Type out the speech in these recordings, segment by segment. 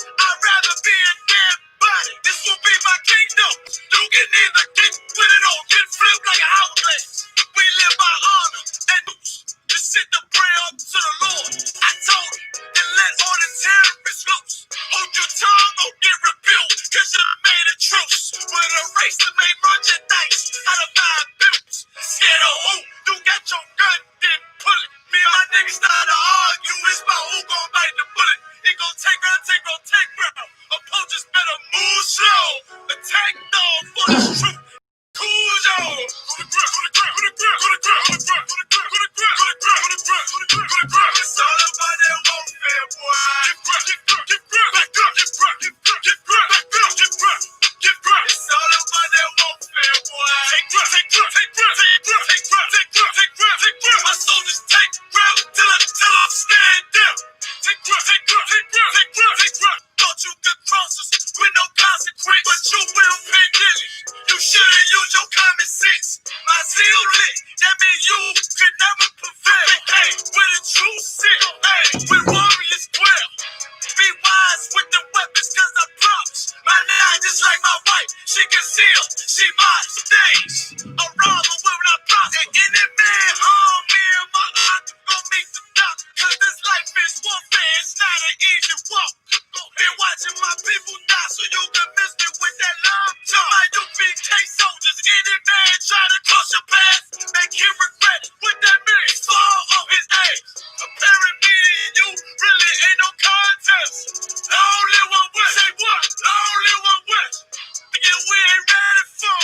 I'd rather be a dead body. This will be my kingdom. You can either get with it or get flipped like an hourglass. We live by honor and just send the prayer up to the Lord. I told him, and let all the terrorists loose. Hold your tongue or get rebuked, cause you made a truce. With a race to make merchandise out of my bills. Scared of who? You got your gun, then pull it. Me and my niggas started to argue. It's about who gon' bite the bullet. He gon' take ground. Opponents better move slow. Attack dog for the truth. Cool y'all. Go to ground, go to ground, go to ground, go to ground, go to ground, go to ground, go to ground, go to ground, go to ground, go to ground, go to ground. It's all about that warfare, boy. Get ground, get ground, get ground, back up, get ground, get ground, get ground, back up, get ground, get ground. It's all about that warfare, boy. Take ground, take ground, take ground, take ground, take ground, take ground, take ground, take ground. My soldiers take ground till I'm stand down. Take ground, take ground, take ground, take ground, take ground. Thought you could cross us with no consequence, but you will pay dearly. You should've used your common sense. My zeal lit, that means you could never prevail. Hey, with a true sin, hey, with warriors dwell. Be wise with the weapons, cause I promise. My nine just like my wife, she conceal, she mine stays. A robber will not prosper. And any man harm me and my aunt gon' meet the doctor. Cause this life is warfare, it's not an easy walk. Been watching my people die so you can miss me with that long talk. My UPK soldiers, any man try to cross your path, make him regret what that means. Fall on his ass. Apparently me and you really ain't no contest. I only one way. Say what? I only one way. Yeah, we ain't ready for.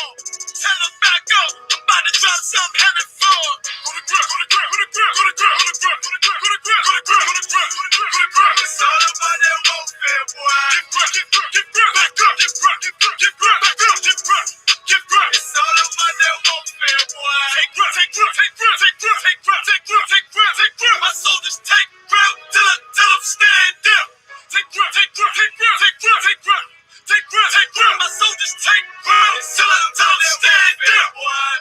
Tell them back up. I'm about to drop some heavy for. Go to ground, go to ground, go to ground, go to ground, go to ground, go to ground, go to ground, go to ground, go to ground, go to ground. It's all about that warfare, boy. Get ground, get ground, get ground, back up, get ground, get ground, get ground, back up, get ground, get ground. It's all about that warfare, boy. Take ground, take ground, take ground, take ground, take ground, take ground, take ground, take ground. My soldiers take ground till I'm stand down. Take ground, take ground, take ground, take ground, take ground. Take ground, take ground. My soldiers take ground till I'm stand down, boy.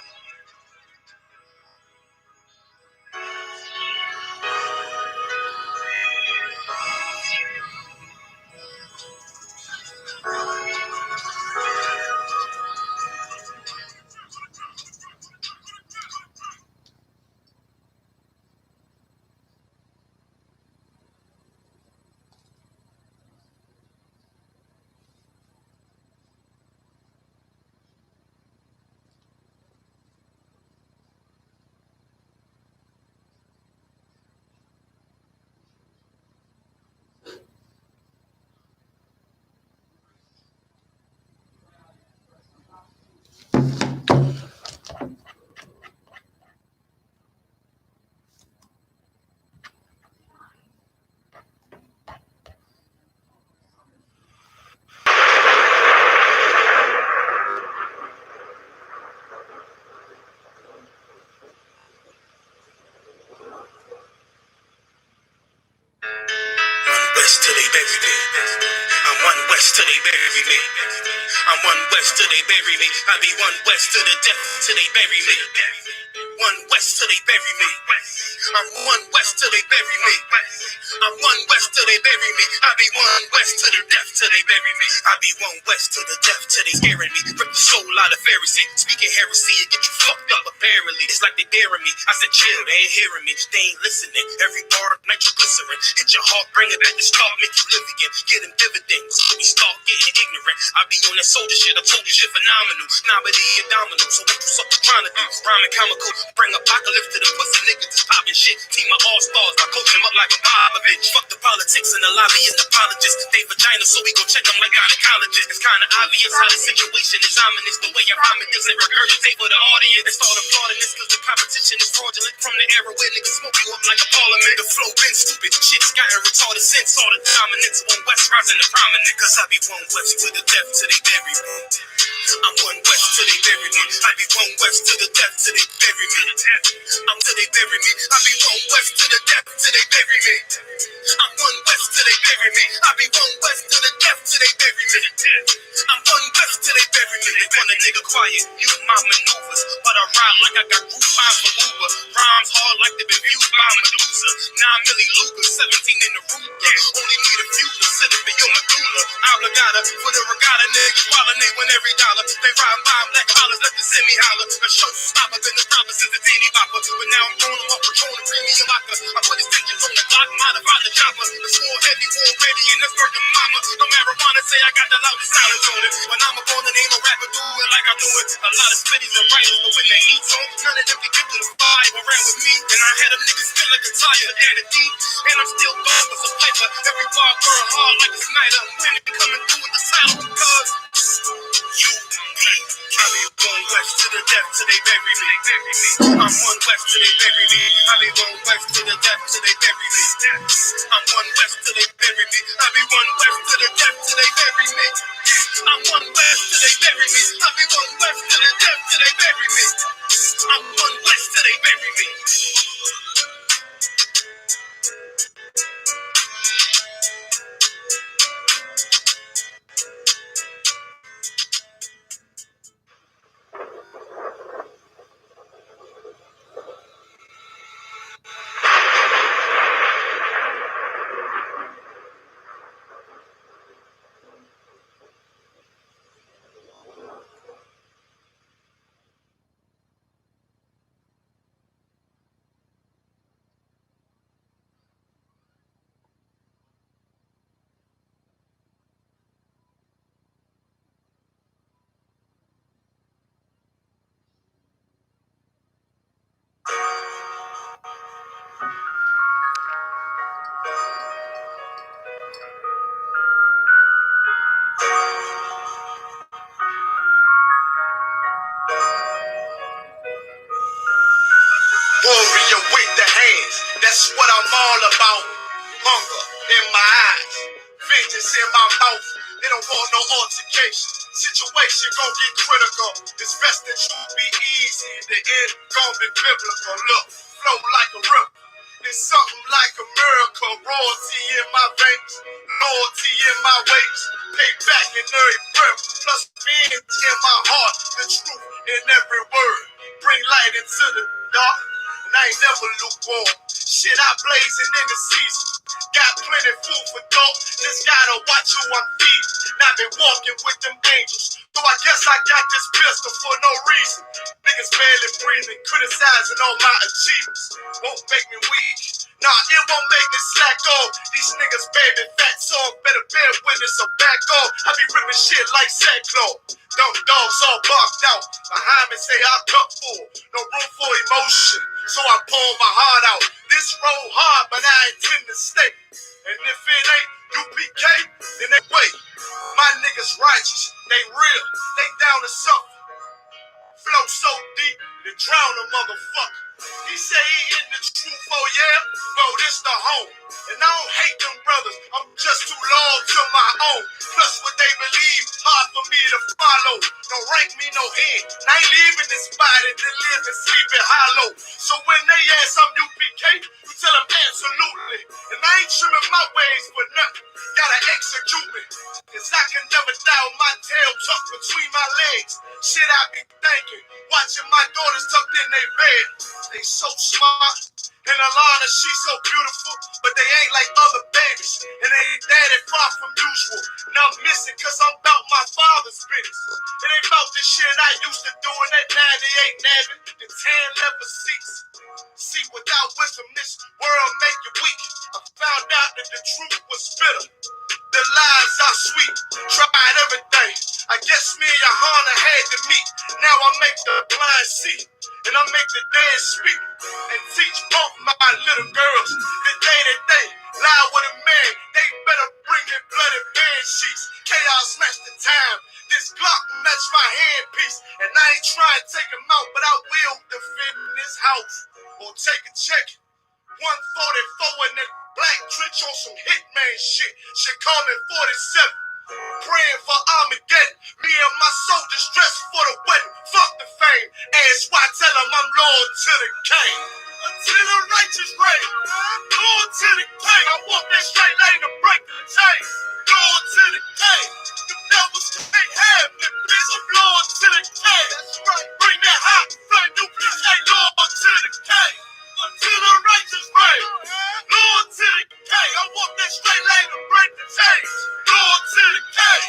West till they bury me. I'm one west till they bury me. I'm one west till they bury me. I be one west to the death till they bury me. One west till they bury me. I'm one west till they bury me. I'm one west till they bury me. I be one west to the death till they bury me. I be one west to the death till they scaring me. Rip the soul out of Pharisee. Speaking heresy and get you fucked up apparently. It's like they daring me. I said chill, they ain't hearing me. They ain't listening. Every bar nitroglycerin. Hit your heart, bring it back to start, make you live again. Get them dividends. We start getting ignorant. I be on that soldier shit. I told you shit phenomenal. Nominee and domino. So what you suckers trying to do? Rhyming comical. Bring apocalypse to the pussy niggas that's popping shit. Team of all stars. I coach them up like a Bobovich. Fuck the politics and the lobby and apologists. They vagina, so we gon' check them like gynecologists. It's kinda obvious how the situation is ominous. The way I rhyme it doesn't regurgitate for the audience. They start applauding this cause the competition is fraudulent. From the era where niggas smoke you up like a parliament. The flow been stupid. Shit's gotten retarded since all the dominance. One west rising to prominent. Cause I be one west to the death till they bury me. I'm one west till they bury me. I be one west to the death till they bury me. I'm till they bury me. I be one west to the death till they bury me. I'm one west till they bury me. I be one west to the death till they bury me. I'm one west till they bury me. They want a nigga quiet, use my maneuvers, but I ride like I got roof lines for Uber. Rhymes hard like they've been viewed by Medusa. 9 milli Luger, 17 in the Ruger. Only need a few to sit up in your medulla. obligata. For the regatta, niggas pollinate when every dollar. They ride by black collars, let the semi holler. A showstopper, been the proper since the teeny bopper. But now I'm throwing them up, patrolling premium vodka. I put his engines on the block, modify the chopper. The swore heavy, war ready, and that's working mama. No marijuana, say I got the loudest silence on it. When I'm a born, it ain't no rapper, do it like I do it. A lot of spitties and writers, but when they eat on, none of them can get to the vibe around with me. And I had them niggas feel like a tire, down the deep. And I'm still going with some paper. Every bar burn hard like a Snyder. I'm winning, coming through with the title because you, me, I be going west to the death till they bury me. I'm one west till they bury me. I be going west to the death till they bury me. I'm one west till they bury me. I be one west to the death till they bury me. I'm one west till they bury me. I be one west to the death till they bury me. I'm one west till they bury me. Warrior with the hands, that's what I'm all about. Hunger in my eyes, vengeance in my mouth. They don't want no altercation. Situation gon' get critical. It's best that you be easy. The end gon' be biblical. Look, flow like a river. It's something like a miracle. Royalty in my veins, loyalty in my ways. Pay back in every breath. Plus being in my heart. The truth in every word. Bring light into the dark. And I ain't never lukewarm. Shit, I blazing in the season. Got plenty food for thought. Just gotta watch who I'm feeding. Now been walking with them angels. So I guess I got this pistol for no reason. Niggas barely breathing, criticizing all my achievements. Won't make me weak. Nah, it won't make me slack off. These niggas baby fat song. Better bear witness or back off. I be ripping shit like sackcloth. Dumb dogs all barked out. Behind me say I cut full. No room for emotion. So I pour my heart out. This road hard, but I intend to stay. And if it ain't UPK, then they wait. My niggas righteous, they real, they down to suffer. Flow so deep, they drown a motherfucker. He say he in the truth, oh yeah? Bro, this the home. And I don't hate them brothers, I'm just too loyal to my own. Plus what they believe, hard for me to follow. Don't rank me no head, and I ain't leaving this body to live and sleep in hollow. So when they ask I'm UPK, you tell them absolutely. And I ain't trimming my ways for nothing, gotta execute me. Cause I can never die with my tail tucked between my legs. Shit I be thinking, watching my daughters tucked in their bed. They so smart, and Alana, she's so beautiful, but they ain't like other babies, and they ain't daddy far from usual. And I'm missing cause I'm about my father's business. It ain't about the shit I used to do in that 98 Navy, the tan leather seats. See, without wisdom, this world make you weak. I found out that the truth was bitter. The lies are sweet, tried everything. I guess me and Johanna had to meet. Now I make the blind see, and I make the dead speak. And teach both my little girls the day that they lie with a man. They better bring their bloody bed sheets. Chaos match the time. This Glock match my handpiece. And I ain't trying to take him out, but I will defend this house. Or take a check. 144 in that black trench on some hitman shit. Should call me 47. Praying for Armageddon. Me and my soldiers dressed for the wedding. Fuck the fame. Ask why, tell them I'm loyal to the king. Until the righteous reign. Loyal to the king. I walk that straight lane to break the chain. Loyal to the king. The devils can't have me. Bitch, I'm loyal to the king. That's right. Bring that hot flame. You bitch ain't loyal to the king. Until the righteous reign. Lord to the king. I walk that straight lane to break the chains. Lord to the king.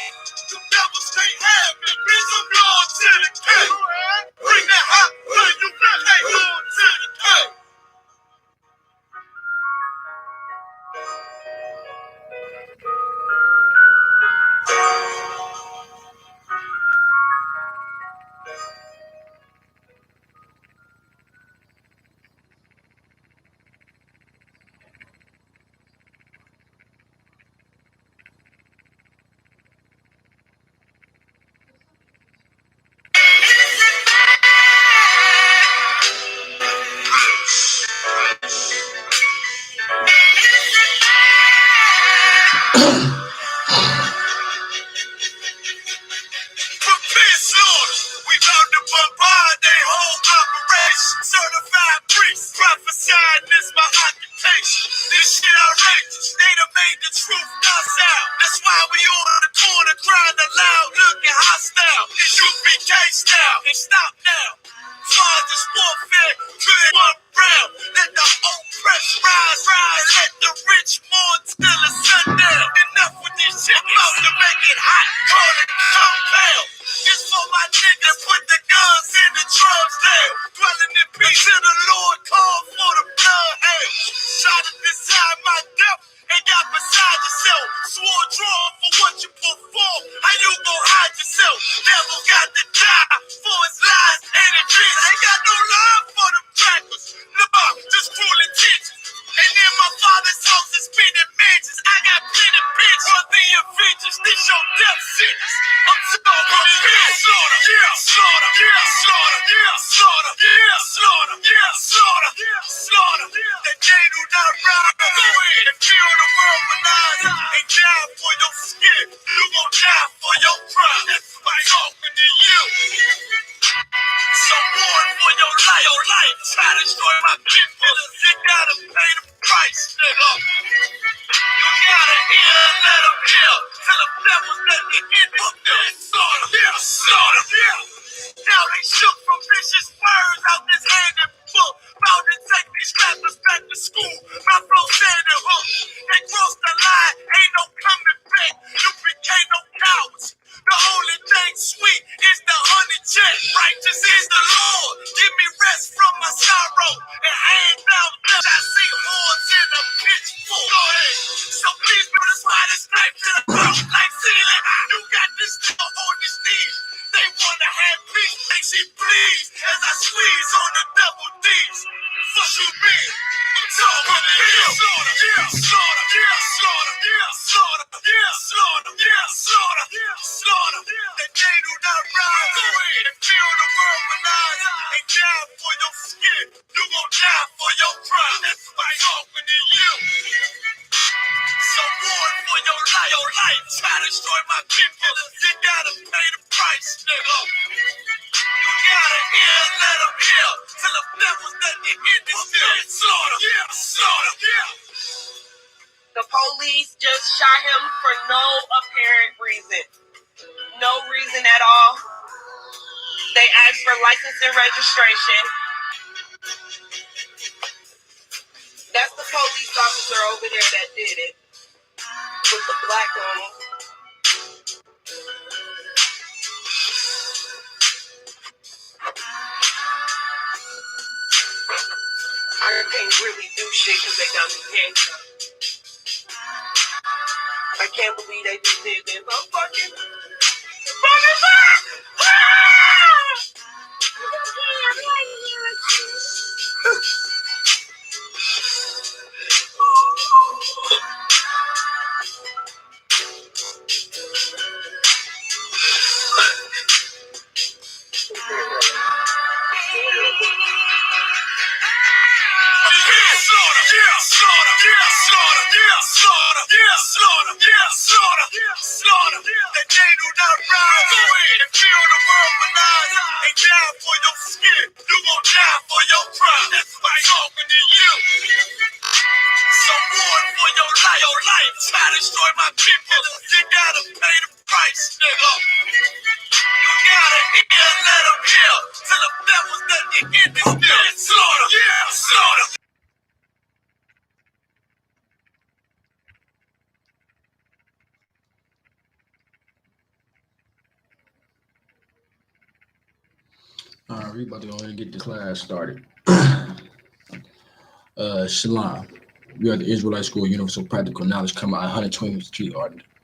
Prepare slaughter. We bout to bombard their whole operation. Certified priests prophesying this my occupation. This shit outrageous. They done made the truth docile. That's why we on the corner crying aloud, looking hostile. It's UPK style. And stop now. Far this warfare, good one round. Let the oppressed rise, rise. Let the rich mourn till the sundown. Enough with this shit. About to make it hot. Call it compound. This for my niggas, put the guns in the drums down. Dwelling in peace till the Lord call for the bloodhound. Try to decide my death and got beside yourself. Swore draw for what you perform. How you gon' hide yourself? Devil got to die for his lies and his dreams. Ain't got no love for them crackers. Look, just cruel intentions. And in my father's house is spinning mansions. I got plenty bitch. Worthy of vengeance. This your death sentence. I'm talking about slaughter. Yeah, slaughter. Yeah, slaughter. Yeah, slaughter. Yeah, slaughter. Yeah, slaughter. Yeah, slaughter. That they do not ride. Go ahead and feel the world alive. And die for your skin. You gon' die for your crime. That's why I'm talking to you. So warn for your life. Your life. Try to destroy my people. You gotta pay the price, nigga. You gotta hear and let them hear. Till the devils let the end of them. Slaughter. Yeah, slaughter. Yeah. Now they shook from vicious words out this hand and book. About to take these rappers back to school. My flow said and hook. They crossed the line. Ain't no coming back. You became no cowards. The only thing sweet is the honey check. Righteous is the Lord. Give me rest from my sorrow. And hand down left. I see horns in a pitchfork. Go ahead. So please put a spider's knife to the throat. Like ceiling. You got this nigga on his knees. They wanna have peace. Make she please. As I squeeze on the double D's. Fuck you mean? I'm talking to you. Slaughter. Yeah, slaughter. Yeah, slaughter. Yeah, slaughter. Yeah, slaughter. Yeah, slaughter. Yeah, slaughter. That they do not rise. Go ahead and feel the world alive. And die for your skin. You gon' die for your crime. That's why I'm talking to you. So warn for your life. Your life. Try to destroy my people. You gotta pay the price, nigga. You gotta hear and let them hear. Till the devils let the end is still. Slaughter. Yeah, slaughter. Yeah. The police just shot him for no apparent reason. No reason at all. They asked for license and registration. That's the police officer over there that did it. With the black on. I can't really do shit because they got me handcuffed. I can't believe they just did this. I'm fucking back! Slaughter, that they do not rise. Go ahead and feel the world alive. And die for your skin. You gon' die for your crime. That's why I'm talking to you. So warn for your life. Your life. Try to destroy my people. You gotta pay the price, nigga. You gotta hear and let them hear. Till the devils let the end is still. Slaughter, yeah, slaughter. All right, we about to go ahead and get the class started. Shalom. We are the Israelite School of Universal Practical Knowledge, come out 120th Street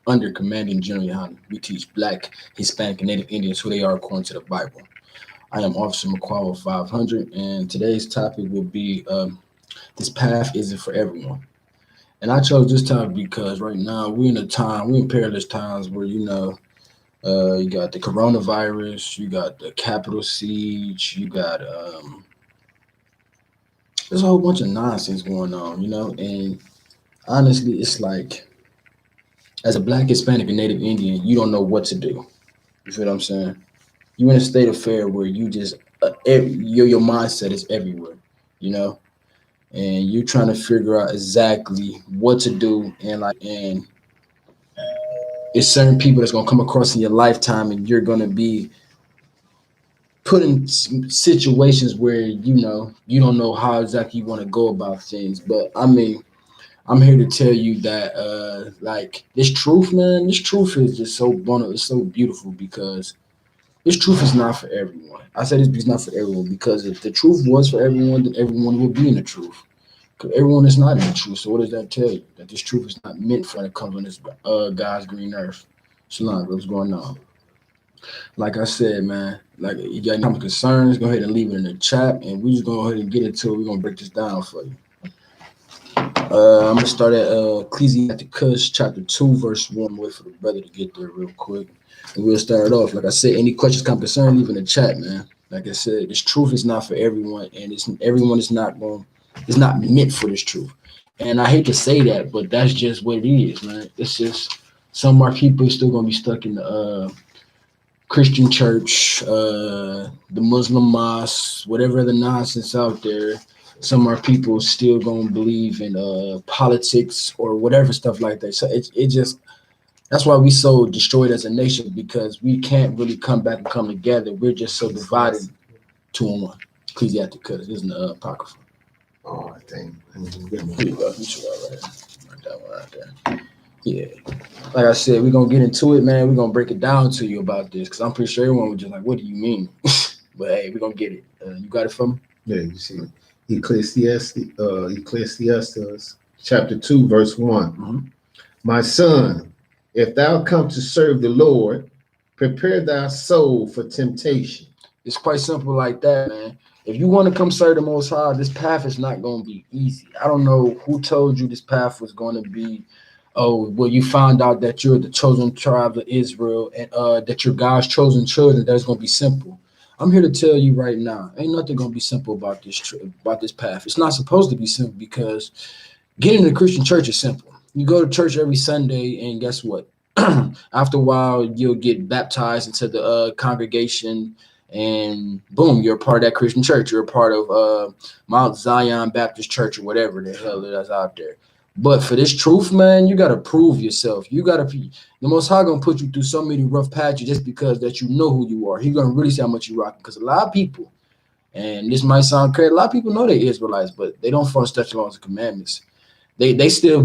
under Commanding General Yohana. We teach Black, Hispanic, and Native Indians who they are according to the Bible. I am Officer McQuarrie 500, and today's topic will be this path isn't for everyone. And I chose this topic because right now we're in perilous times where, you got the coronavirus, you got the Capitol siege, you got there's a whole bunch of nonsense going on, and honestly, it's like As a Black, Hispanic, and Native Indian, you don't know what to do. You feel what I'm saying? You in a state of affair where you just your mindset is everywhere, you know, and you're trying to figure out exactly what to do, and it's certain people that's gonna come across in your lifetime, and you're gonna be put in situations where you don't know how exactly you want to go about things. But I mean, I'm here to tell you that like this truth, man, this truth is just so wonderful, it's so beautiful because this truth is not for everyone. I said it's not for everyone because if the truth was for everyone, then everyone would be in the truth. Because everyone is not in the truth. So what does that tell you? That this truth is not meant for the come on this God's green earth. Shalom, what's going on? Like I said, man, like you got any concerns, go ahead and leave it in the chat, and we just go ahead and get into it. We're gonna break this down for you. I'm gonna start at Ecclesiasticus chapter 2, verse 1. Wait for the brother to get there real quick. And we'll start off. Like I said, any questions, concerns, leave in the chat, man. Like I said, this truth is not for everyone, and everyone is not meant for this truth. And I hate to say that, but that's just what it is, man. It's just some of our people are still gonna be stuck in the Christian church, the Muslim mosque, whatever other nonsense out there. Some of our people still gonna believe in politics or whatever stuff like that. So it just that's why we so destroyed as a nation because we can't really come back and come together. We're just so divided. 2-1. Ecclesiasticus is in the apocrypha. Oh, dang. Here you go. You should write that one right there. Yeah. Like I said, we're gonna get into it, man. We're gonna break it down to you about this because I'm pretty sure everyone was just like, what do you mean? But hey, we're gonna get it. You got it for me? Yeah, you see. Ecclesiastes chapter 2, verse 1. Mm-hmm. My son, if thou come to serve the Lord, prepare thy soul for temptation. It's quite simple like that, man. If you want to come serve the Most High, this path is not going to be easy. I don't know who told you this path was going to be. Oh, well, you found out that you're the chosen tribe of Israel and that you're God's chosen children. That's going to be simple. I'm here to tell you right now, ain't nothing going to be simple about this path. It's not supposed to be simple because getting to the Christian church is simple. You go to church every Sunday, and guess what? After a while, you'll get baptized into the congregation. And boom, you're a part of that Christian church. You're a part of Mount Zion Baptist Church or whatever the hell it is out there. But for this truth, man, you got to prove yourself. You got to be the Most High going to put you through so many rough patches just because that you know who you are. He's going to really see how much you rock. Because a lot of people, and this might sound crazy, a lot of people know they're Israelites, but they don't follow statutes, laws, and commandments. They still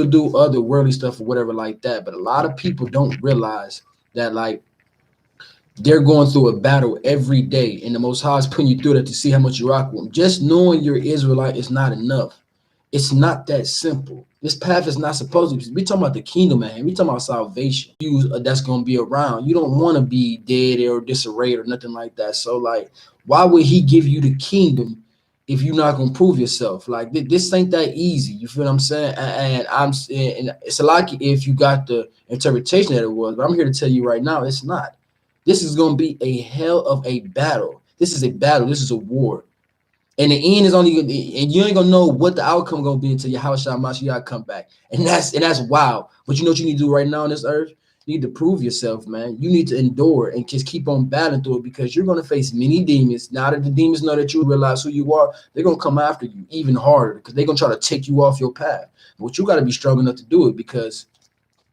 do other worldly stuff or whatever like that. But a lot of people don't realize that, like, they're going through a battle every day, and the Most High is putting you through that to see how much you rock with them. Just knowing you're Israelite is not enough. It's not that simple. This path is not supposed to be. We're talking about the kingdom, man. We're talking about salvation. That's going to be around. You don't want to be dead or disarrayed or nothing like that. So, like, why would he give you the kingdom if you're not going to prove yourself? Like, this ain't that easy. You feel what I'm saying? And it's a lot if you got the interpretation that it was, but I'm here to tell you right now, it's not. This is going to be a hell of a battle. This is a battle. This is a war. And the end is only, and you ain't gonna know what the outcome gonna be until your house Mashiach come back. And that's wild. But you know what you need to do right now on this earth? You need to prove yourself, man. You need to endure and just keep on battling through it because you're gonna face many demons. Now that the demons know that you realize who you are, they're gonna come after you even harder because they're gonna try to take you off your path. But you gotta be strong enough to do it because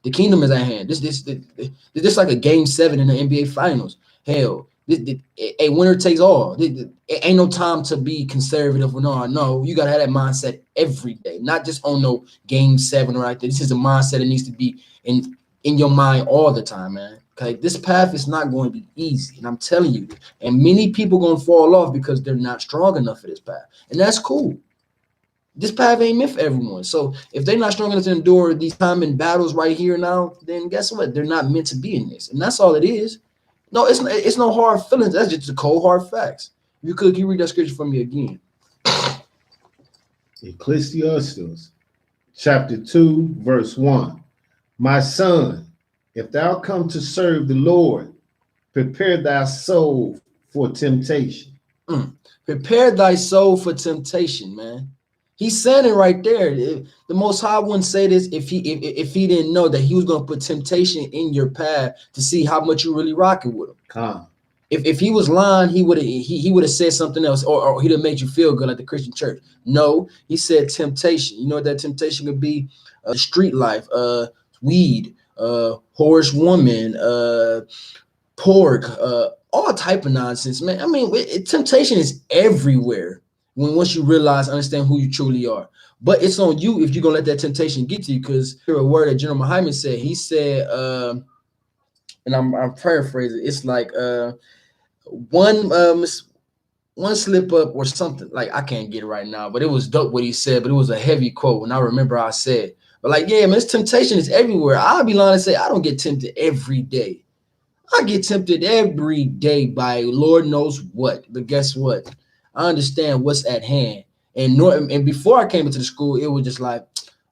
the kingdom is at hand. This like a game 7 in the NBA finals. Hell, a winner takes all. It ain't no time to be conservative or no. You gotta have that mindset every day, not just on no game 7 right there. This is a mindset that needs to be in your mind all the time, man. Okay, this path is not going to be easy, and I'm telling you. And many people gonna fall off because they're not strong enough for this path, and that's cool. This path ain't meant for everyone. So if they're not strong enough to endure these common battles right here now, then guess what? They're not meant to be in this, and that's all it is. No, it's no hard feelings. That's just the cold hard facts. If you could, can you read that scripture for me again? Ecclesiastes chapter 2, verse 1. My son, if thou come to serve the Lord, prepare thy soul for temptation. Prepare thy soul for temptation, man. He's saying it right there. The Most High wouldn't say this if he didn't know that he was gonna put temptation in your path to see how much you really rocking with him. Come. If he was lying, he would have said something else, or he'd have made you feel good like the Christian church. No, he said temptation. You know what that temptation could be? Street life, weed, whorish woman, pork, all type of nonsense, man. I mean, temptation is everywhere. Once you realize, understand who you truly are. But it's on you if you're gonna let that temptation get to you. Because hear a word that General Muhammad said. He said, and I'm paraphrasing. It's like one slip up or something. Like, I can't get it right now, but it was dope what he said. But it was a heavy quote, and I remember I said, but like, yeah, man, this temptation is everywhere. I'll be lying to say I don't get tempted every day. I get tempted every day by Lord knows what. But guess what? I understand what's at hand. And before I came into the school, it was just like,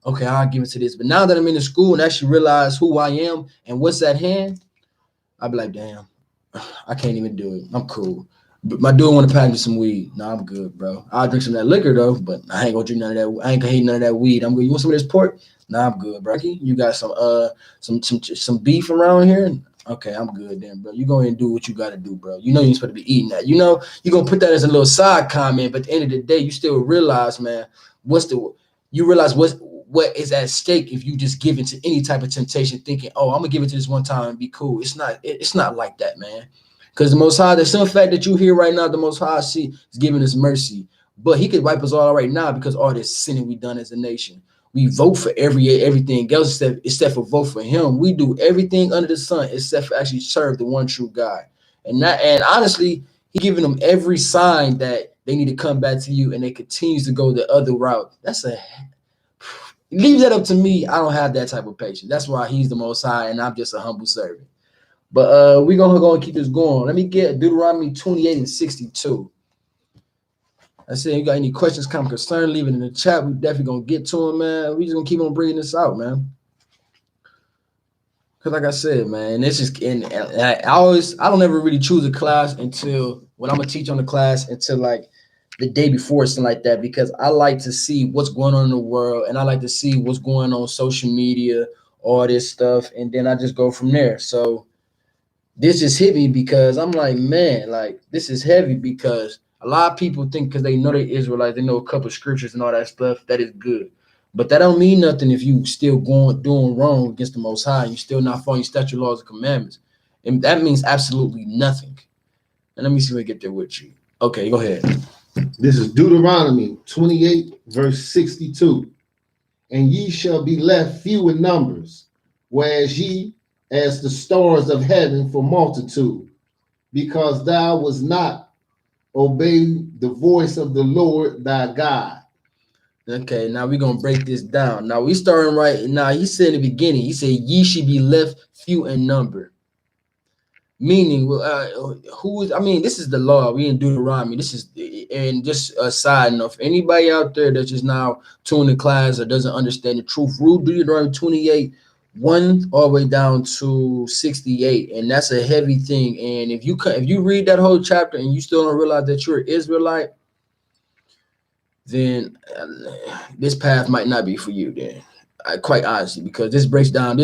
okay, I'll give it to this. But now that I'm in the school and actually realize who I am and what's at hand, I'll be like, damn, I can't even do it. I'm cool. But my dude want to pack me some weed. No, I'm good, bro. I'll drink some of that liquor though, but I ain't gonna drink none of that. I ain't gonna hate none of that weed. I'm good. You want some of this pork? Nah, I'm good, bro. You got some beef around here? Okay, I'm good then, bro. You go ahead and do what you got to do, bro. You know you're supposed to be eating that. You know you're going to put that as a little side comment, but at the end of the day, you still realize, man, you realize what is at stake if you just give into any type of temptation thinking, oh, I'm going to give it to this one time and be cool. It's not like that, man. Because the Most High, the simple fact that you hear right now, the Most High is giving us mercy. But he could wipe us all right now because all this sinning we done as a nation. We vote for everything else except for vote for him. We do everything under the sun except for actually serve the one true God. And honestly, he giving them every sign that they need to come back to you, and they continues to go the other route. Leave that up to me. I don't have that type of patience. That's why he's the Most High, and I'm just a humble servant. But we're gonna go and keep this going. Let me get Deuteronomy 28 and 62. I said, you got any questions, comment, concern, leave it in the chat. We definitely gonna get to them, man. We just gonna keep on bringing this out, man. Cause like I said, man, this is, and I don't ever really choose a class until when I'm gonna teach on the class until like the day before, something like that, because I like to see what's going on in the world, and I like to see what's going on social media, all this stuff, and then I just go from there. So this just hit me because I'm like, man, like this is heavy because a lot of people think because they know they're Israelites, they know a couple of scriptures and all that stuff, that is good. But that don't mean nothing if you still doing wrong against the Most High and you still not following statute, laws, and commandments. And that means absolutely nothing. And let me see if I get there with you. Okay, go ahead. This is Deuteronomy 28, verse 62. And ye shall be left few in numbers, whereas ye as the stars of heaven for multitude, because thou was not obey the voice of the Lord thy God. Okay, now we're gonna break this down. Now we starting right now. He said in the beginning, he said, ye should be left few in number. Meaning, this is the law. We in Deuteronomy. This is, and just a side note, for anybody out there that's just now tuning class or doesn't understand the truth, read Deuteronomy 28, 1 all the way down to 68, and that's a heavy thing. And if you read that whole chapter and you still don't realize that you're an Israelite, then this path might not be for you. Then, quite honestly, because this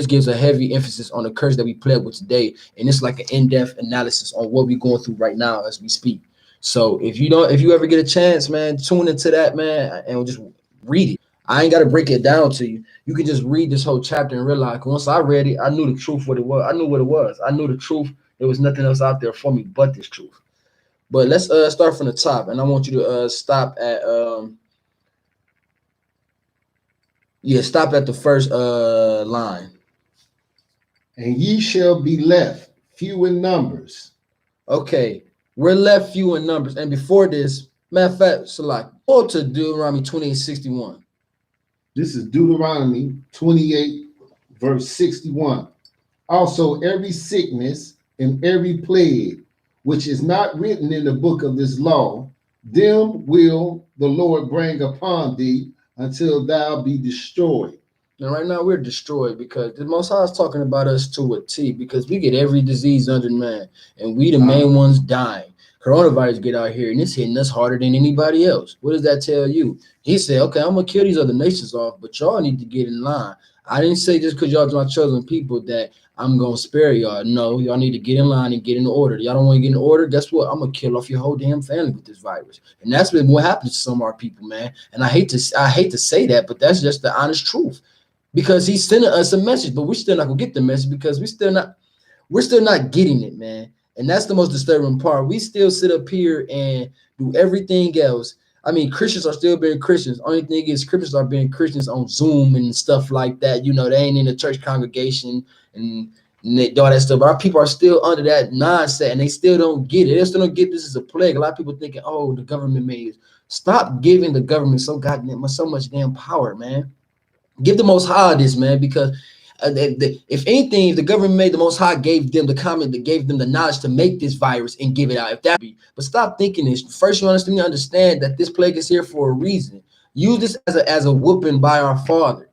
gives a heavy emphasis on the curse that we played with today, and it's like an in-depth analysis on what we're going through right now as we speak. So if you ever get a chance, man, tune into that, man, and just read it. I ain't got to break it down to you. You can just read this whole chapter and realize, once I read it, I knew the truth, what it was. I knew what it was. I knew the truth. There was nothing else out there for me but this truth. But let's start from the top, and I want you to stop at the first line. And ye shall be left few in numbers. Okay, we're left few in numbers. And before this, matter of fact, Salak, go to Deuteronomy 28:61. This is Deuteronomy 28, verse 61. Also, every sickness and every plague, which is not written in the book of this law, them will the Lord bring upon thee until thou be destroyed. And right now we're destroyed because the Most High is talking about us to a T, because we get every disease under man, and we the main ones dying. coronavirus get out here and it's hitting us harder than anybody else. What does that tell you? He said, okay, I'm gonna kill these other nations off, but y'all need to get in line. I didn't say just because y'all my chosen people that I'm gonna spare y'all. No, y'all need to get in line and get in order. Y'all don't want to get in order. Guess what? I'm gonna kill off your whole damn family with this virus. And that's what happens to some of our people, man. And I hate to say that, but that's just the honest truth. Because he's sending us a message, but we're still not gonna get the message because we're still not getting it, man. And that's the most disturbing part. We still sit up here and do everything else. I mean, Christians are still being Christians. Only thing is Christians are being Christians on Zoom and stuff like that. You know, they ain't in the church congregation and all that stuff. But our people are still under that mindset and they still don't get it. They still don't get this as a plague. A lot of people thinking, oh, the government made it. Stop giving the government so much damn power, man. Give the Most High this, man, because if anything, if the government made, the Most High gave them the comment that gave them the knowledge to make this virus and give it out. If that be, but stop thinking this. First, you understand that this plague is here for a reason. Use this as a whooping by our Father,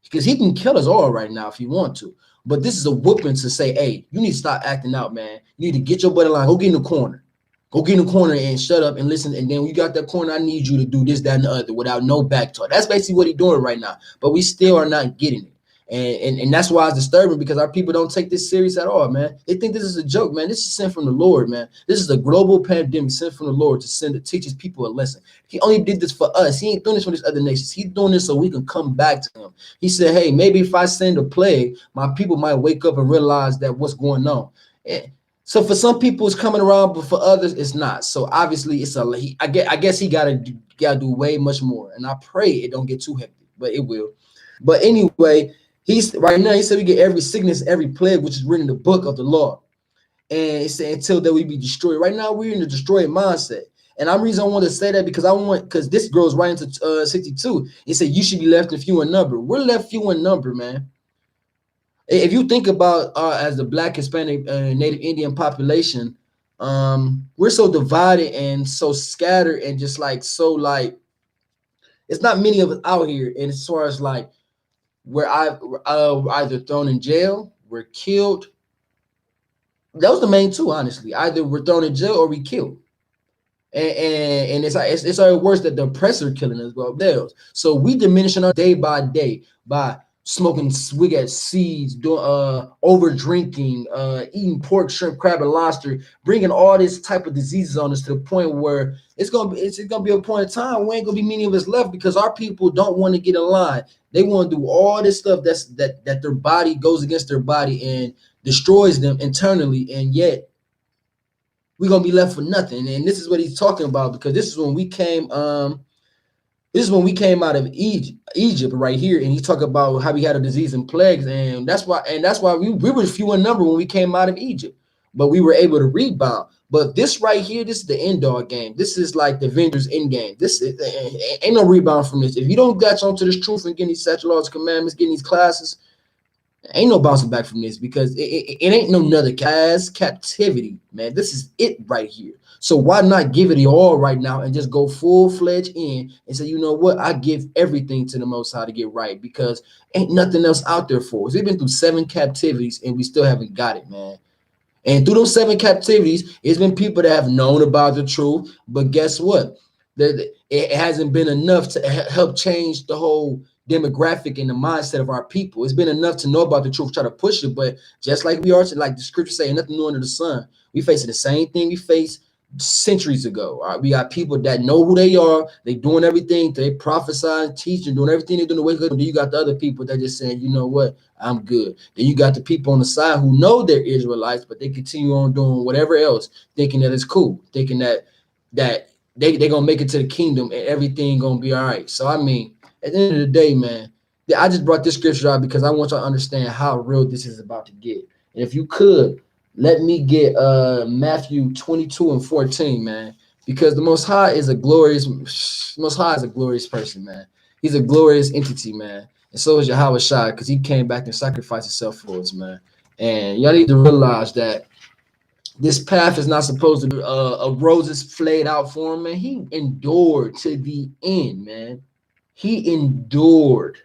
because He can kill us all right now if He want to. But this is a whooping to say, hey, you need to stop acting out, man. You need to get your butt in line. Go get in the corner. Go get in the corner and shut up and listen. And then when you got that corner, I need you to do this, that, and the other without no back talk. That's basically what He's doing right now. But we still are not getting it. And that's why it's disturbing, because our people don't take this serious at all, man. They think this is a joke, man. This is sent from the Lord, man. This is a global pandemic sent from the Lord to teach His people a lesson. He only did this for us. He ain't doing this for these other nations. He's doing this so we can come back to Him. He said, hey, maybe if I send a plague, my people might wake up and realize that what's going on. So for some people it's coming around, but for others it's not. So obviously I guess he gotta do way much more. And I pray it don't get too hectic, but it will. But anyway, he said we get every sickness, every plague which is written in the book of the law. And it said until that we be destroyed. Right now we're in the destroyed mindset. And the reason I want to say that because this goes right into 62. It said you should be left in few in number. We're left few in number, man. If you think about as the Black, Hispanic, Native Indian population, we're so divided and so scattered and just like so like it's not many of us out here. And as far as like we're either thrown in jail, we're killed. That was the main two, honestly. Either we're thrown in jail or we killed. And it's worse that the oppressor killing us well themselves. So we diminishing our day by day by smoking swig at seeds, over drinking, eating pork, shrimp, crab, and lobster, bringing all this type of diseases on us to the point where it's gonna be a point in time where ain't gonna be many of us left, because our people don't want to get in line. They want to do all this stuff that their body goes against their body and destroys them internally, and yet we're gonna be left with nothing. And this is what he's talking about, because this is when we came. This is when we came out of Egypt right here, and he talked about how we had a disease and plagues, and that's why we were few in number when we came out of Egypt, but we were able to rebound. But this right here, this is the end dog game. This is like the Avengers end game. This ain't no rebound from this. If you don't latch onto this truth and getting these statute laws, commandments, getting these classes, ain't no bouncing back from this, because it ain't no another captivity, man. This is it right here. So why not give it all right now and just go full-fledged in and say, you know what, I give everything to the Most High to get right, because ain't nothing else out there for us. We've been through 7 captivities and we still haven't got it, man. And through those 7 captivities, it's been people that have known about the truth, but guess what? It hasn't been enough to help change the whole demographic and the mindset of our people. It's been enough to know about the truth, try to push it, but just like we are, like the scripture say, nothing new under the sun. We facing the same thing we faced centuries ago. All right, we got people that know who they are. They doing everything. They prophesying, teaching, doing everything they're doing to wake up. Then you got the other people that just saying, you know what, I'm good. Then you got the people on the side who know they're Israelites, but they continue on doing whatever else, thinking that it's cool, thinking that they gonna make it to the kingdom and everything gonna be all right. So I mean, at the end of the day, man, I just brought this scripture out because I want you to understand how real this is about to get. And if you could, let me get Matthew 22:14, man, because the Most High is a glorious person, man. He's a glorious entity, man. And so is Yahweh Shai, because he came back and sacrificed himself for us, man. And y'all need to realize that this path is not supposed to be roses flayed out for him, man. He endured to the end, man. He endured.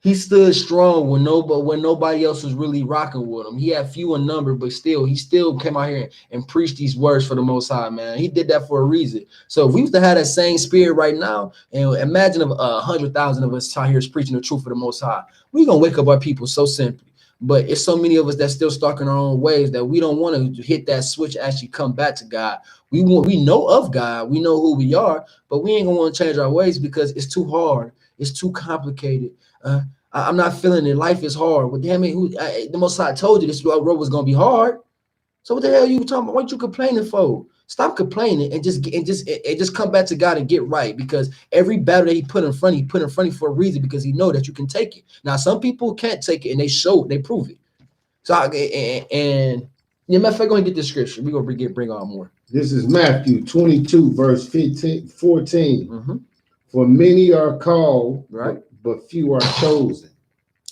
He stood strong when nobody else was really rocking with him. He had few in number, but still, he still came out here and preached these words for the Most High, man. He did that for a reason. So if we used to have that same spirit right now, and imagine if 100,000 of us out here is preaching the truth for the Most High, we're gonna wake up our people so simply. But it's so many of us that still stuck in our own ways that we don't want to hit that switch and actually come back to God. We know of God, we know who we are, but we ain't gonna want to change our ways because it's too hard, it's too complicated. I'm not feeling it. Life is hard. Well, damn it, the Most High told you this road was gonna be hard. So what the hell are you talking about? What you complaining for? Stop complaining and just come back to God and get right. Because every battle that He put in front of you for a reason. Because He know that you can take it. Now some people can't take it, and they prove it. So and yeah, matter of fact, go and get this scripture. We're gonna bring on more. This is Matthew 22, verse 14. Mm-hmm. For many are called, right, but few are chosen.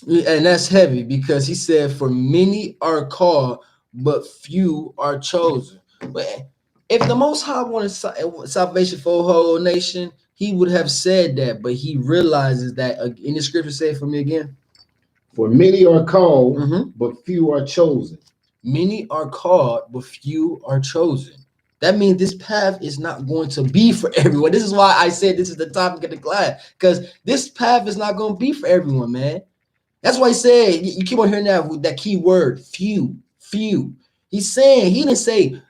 And that's heavy because He said, for many are called, but few are chosen. But if the Most High wanted salvation for a whole nation, He would have said that. But He realizes that in the scripture, say it for me again. For many are called, but few are chosen. Many are called, but few are chosen. That means this path is not going to be for everyone. This is why I said this is the topic of the class, because this path is not going to be for everyone, man. That's why He said, you keep on hearing that key word, few. He's saying, He didn't say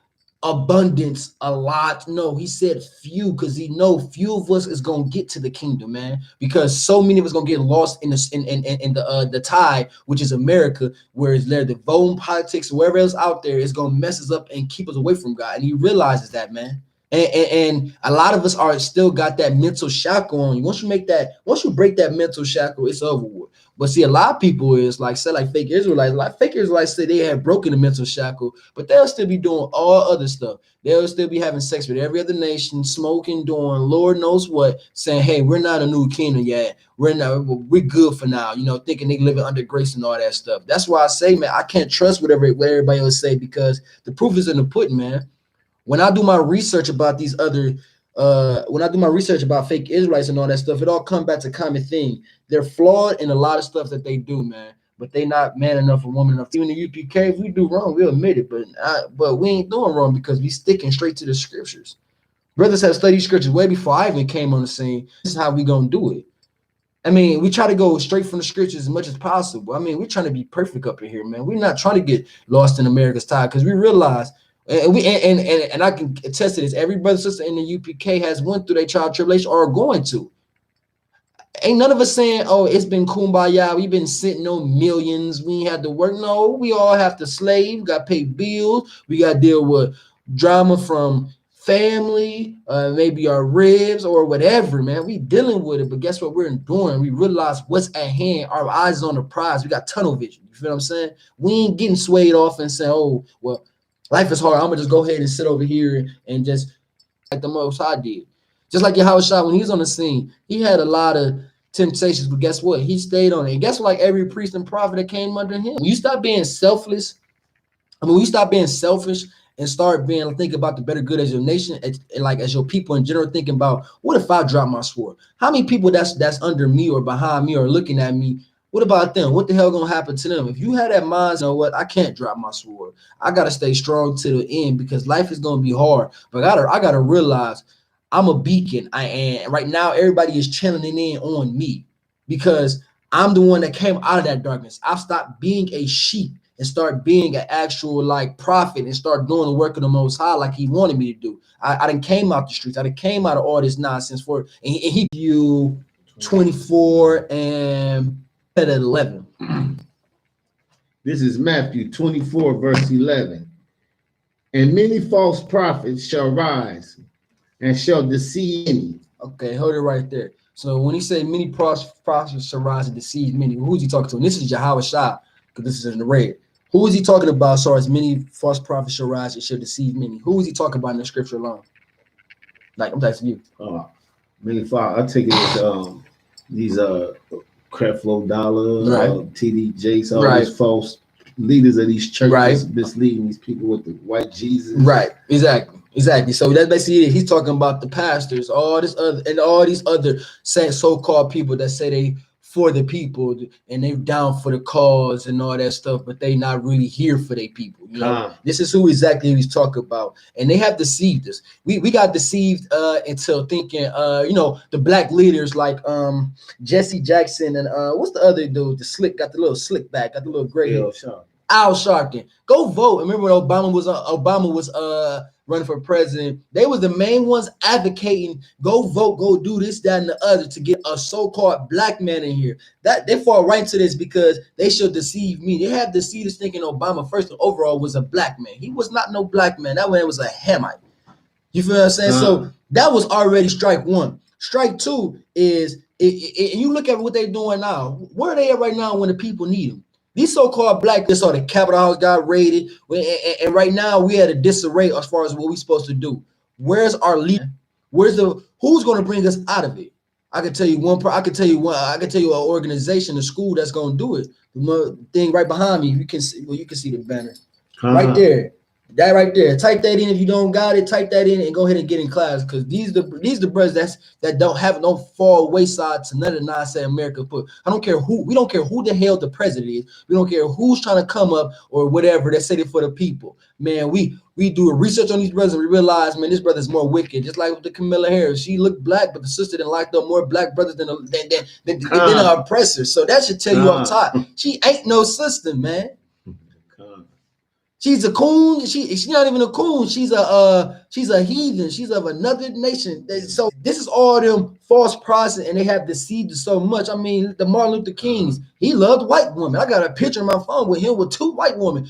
abundance, a lot. No, He said few, because He know few of us is gonna get to the kingdom, man. Because so many of us gonna get lost in the tide, which is America, where it's there the voting politics, wherever else out there is gonna mess us up and keep us away from God. And He realizes that, man. And a lot of us are still got that mental shackle on you. Once you break that mental shackle, it's over with. But see, a lot of people is like fake Israelites. Like fake Israelites say they have broken the mental shackle, but they'll still be doing all other stuff. They'll still be having sex with every other nation, smoking, doing Lord knows what, saying, "Hey, we're not a new kingdom yet. We're good for now." Thinking they living under grace and all that stuff. That's why I say, man, I can't trust what everybody else say, because the proof is in the pudding, man. When I do my research about these other, when I do my research about fake Israelites and all that stuff, it all comes back to common thing. They're flawed in a lot of stuff that they do, man. But they not man enough or woman enough. Even the UPK, if we do wrong, we'll admit it. But we ain't doing wrong because we sticking straight to the scriptures. Brothers have studied scriptures way before I even came on the scene. This is how we gonna do it. I mean, we try to go straight from the scriptures as much as possible. I mean, we're trying to be perfect up in here, man. We're not trying to get lost in America's tide, because we realize. And I can attest to this. Every brother and sister in the UPK has went through their trial tribulation or are going to. Ain't none of us saying, "Oh, it's been kumbaya. We've been sitting on millions. We ain't had to work." No, we all have to slave. We got to pay bills. We got to deal with drama from family, maybe our ribs or whatever, man. We dealing with it. But guess what? We're enduring. We realize what's at hand. Our eyes on the prize. We got tunnel vision. You feel what I'm saying? We ain't getting swayed off and saying, "Oh, well, life is hard. I'm gonna just go ahead and sit over here and just like the Most High did." Just like Yahushua, when he's on the scene, he had a lot of temptations, but guess what? He stayed on it. And guess what? Like every priest and prophet that came under him, when you stop being selfless, when you stop being selfish and start being think about the better good as your nation, as your people in general, thinking about, what if I drop my sword? How many people that's under me or behind me or looking at me? What about them? What the hell gonna happen to them? If you had that mind, you know what? I can't drop my sword. I gotta stay strong to the end, because life is gonna be hard. But I gotta realize I'm a beacon. I am right now. Everybody is channeling in on me, because I'm the one that came out of that darkness. I've stopped being a sheep and start being an actual prophet and start doing the work of the Most High like He wanted me to do. I done came out the streets. I done came out of all this nonsense and he you 24 and at 11. This is Matthew 24, verse 11. And many false prophets shall rise and shall deceive many. Okay, hold it right there. So when he said many prophets shall rise and deceive many, who is he talking to? And this is Yahushua, because this is in the red. Who is he talking about as far as many false prophets shall rise and shall deceive many? Who is he talking about in the scripture alone? Like, I'm asking you. Many false. I take it as these Creflo Dollar, right. TD Jakes, all right. these false leaders of these churches, right. misleading these people with the white Jesus. Right, exactly. So that's basically it. He's talking about the pastors, all these other so-called people that say they for the people and they down for the cause and all that stuff, but they not really here for their people. You know, this is who exactly he's talking about, and they have deceived us. We got deceived into thinking, you know, the black leaders like Jesse Jackson and what's the other dude? The slick got the little slick back, got the little gray hair. Al Sharpton. Go vote. Remember when Obama was running for president? They was the main ones advocating, go vote, go do this, that, and the other to get a so-called black man in here. That they fall right into this because they should deceive me. They have deceived us thinking Obama first and overall was a black man. He was not no black man. That man was a Hamite. You feel what I'm saying? So that was already strike one. Strike two is you look at what they're doing now. Where are they at right now when the people need them? These so-called black, this or the Capitol House got raided, and right now we had a disarray as far as what we're supposed to do. Where's our leader? Who's going to bring us out of it? I can tell you an organization, a school that's going to do it. The thing right behind me, you can see the banner right there. That right there. Type that in if you don't got it. Type that in and go ahead and get in class, because these the brothers that don't fall wayside to none of the nonsense America put. We don't care who the hell the president is. We don't care who's trying to come up or whatever. They say it for the people. Man, we do a research on these brothers and we realize, man, this brother's more wicked. Just like with the Camilla Harris, she looked black, but the sister didn't like more black brothers than her oppressor. So that should tell you up top, she ain't no sister, man. She's a coon. She's not even a coon. She's a heathen. She's of another nation. So this is all them false prophets, and they have deceived us so much. I mean, the Martin Luther Kings, he loved white women. I got a picture on my phone with him with 2 white women.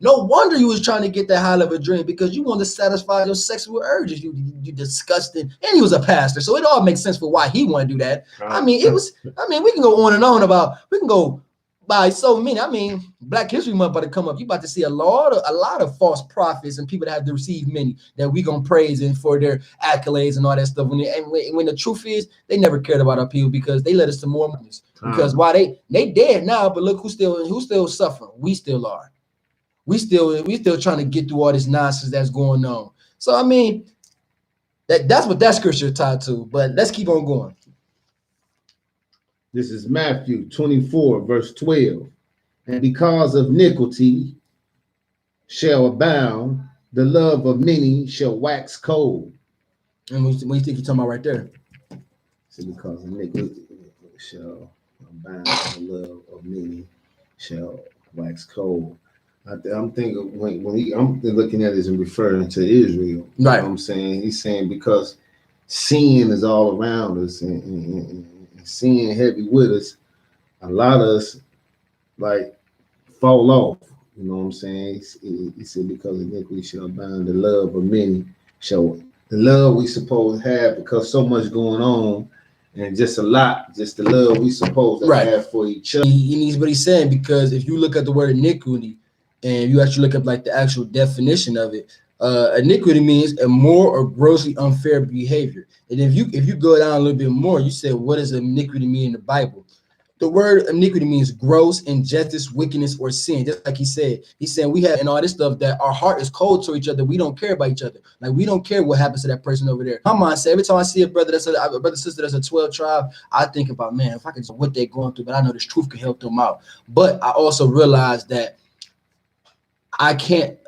No wonder you was trying to get that high level dream, because you want to satisfy your sexual urges. You disgusting. And he was a pastor, so it all makes sense for why he wanted to do that. I mean, we can go on and on about. We can go by so many. I mean, Black History Month about to come up. You about to see a lot of false prophets and people that have to receive many that we gonna praise and for their accolades and all that stuff. When the truth is, they never cared about our people because they led us to more money. Because why they dead now, but look who's still suffering. We still are. We still trying to get through all this nonsense that's going on. So I mean, that's what that scripture tied to. But let's keep on going. This is Matthew 24, verse 12. And because of iniquity shall abound, the love of many shall wax cold. And what do you think you're talking about right there? So because of iniquity shall abound, the love of many shall wax cold. I'm thinking I'm looking at this and referring to Israel. Right. You know what I'm saying? He's saying because sin is all around us and sin heavy with us, a lot of us like fall off. You know what I'm saying? He said because iniquity shall abound, the love of many shall, the love we supposed to have, because so much going on and just the love we supposed to have for each other. He needs what he's saying, because if you look at the word iniquity and you actually look up like the actual definition of it, iniquity means a more or grossly unfair behavior. And if you go down a little bit more, you say, what does iniquity mean in the Bible? The word iniquity means gross injustice, wickedness, or sin. Just like he said, he's saying we have and all this stuff that our heart is cold to each other. We don't care about each other. Like we don't care what happens to that person over there. My mind said every time I see a brother sister that's a 12 tribe, I think about, man, if I could just what they're going through, but I know this truth can help them out. But I also realize that I can't.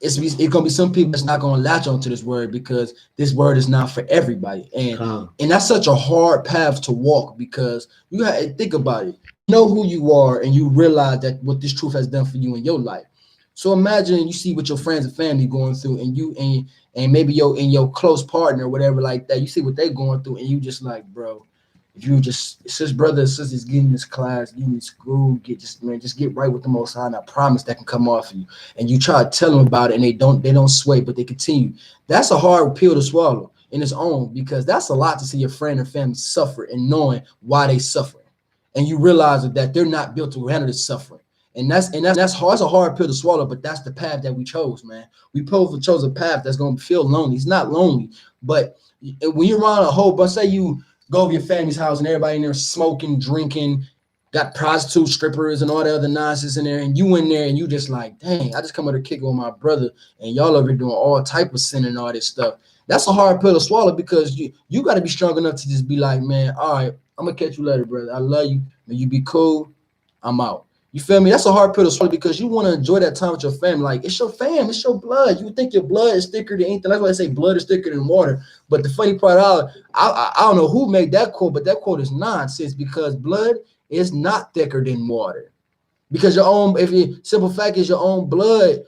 It's gonna be some people that's not gonna latch onto this word, because this word is not for everybody, and that's such a hard path to walk, because you have to think about it. You know who you are, and you realize that what this truth has done for you in your life. So imagine you see what your friends and family going through, and you and maybe your close partner or whatever like that. You see what they're going through, and you just like, bro, if you just sis brother and sisters getting this class, getting this school, just get right with the Most High, and I promise that can come off of you. And you try to tell them about it, and they don't sway, but they continue. That's a hard pill to swallow in its own, because that's a lot to see your friend and family suffer and knowing why they suffer, and you realize that they're not built to handle this suffering. And that's hard. It's a hard pill to swallow, but that's the path that we chose, man. We chose a path that's gonna feel lonely. It's not lonely, but when you're around a whole bunch, say you go over your family's house and everybody in there smoking, drinking, got prostitutes, strippers, and all the other nonsense in there, and you in there and you just like, dang, I just come out to kick with my brother, and y'all over here doing all type of sin and all this stuff. That's a hard pill to swallow because you got to be strong enough to just be like, man, all right, I'm gonna catch you later, brother. I love you. May you be cool. I'm out. You feel me? That's a hard pill to swallow because you want to enjoy that time with your family. Like, it's your fam, it's your blood. You think your blood is thicker than anything. That's why I say blood is thicker than water. But the funny part out, I don't know who made that quote, but that quote is nonsense because blood is not thicker than water. Because your own, if you simple fact is your own blood.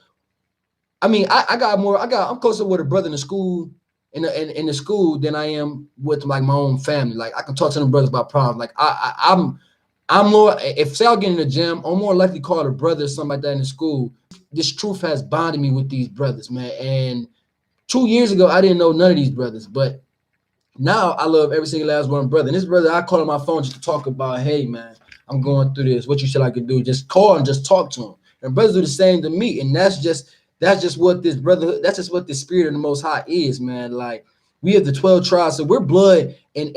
I mean, I'm closer with a brother in the school, in the school than I am with like my own family. Like I can talk to them brothers about problems. Like I'm more, if say I'll get in the gym, I'm more likely to call a brother or something like that in the school. This truth has bonded me with these brothers, man. And 2 years ago, I didn't know none of these brothers, but now I love every single last one brother. And this brother, I call on my phone just to talk about, hey, man, I'm going through this. What you should I could do? Just call and just talk to him. And brothers do the same to me. And that's just what this brotherhood, that's just what the spirit of the Most High is, man. Like, we have the 12 tribes, so we're blood in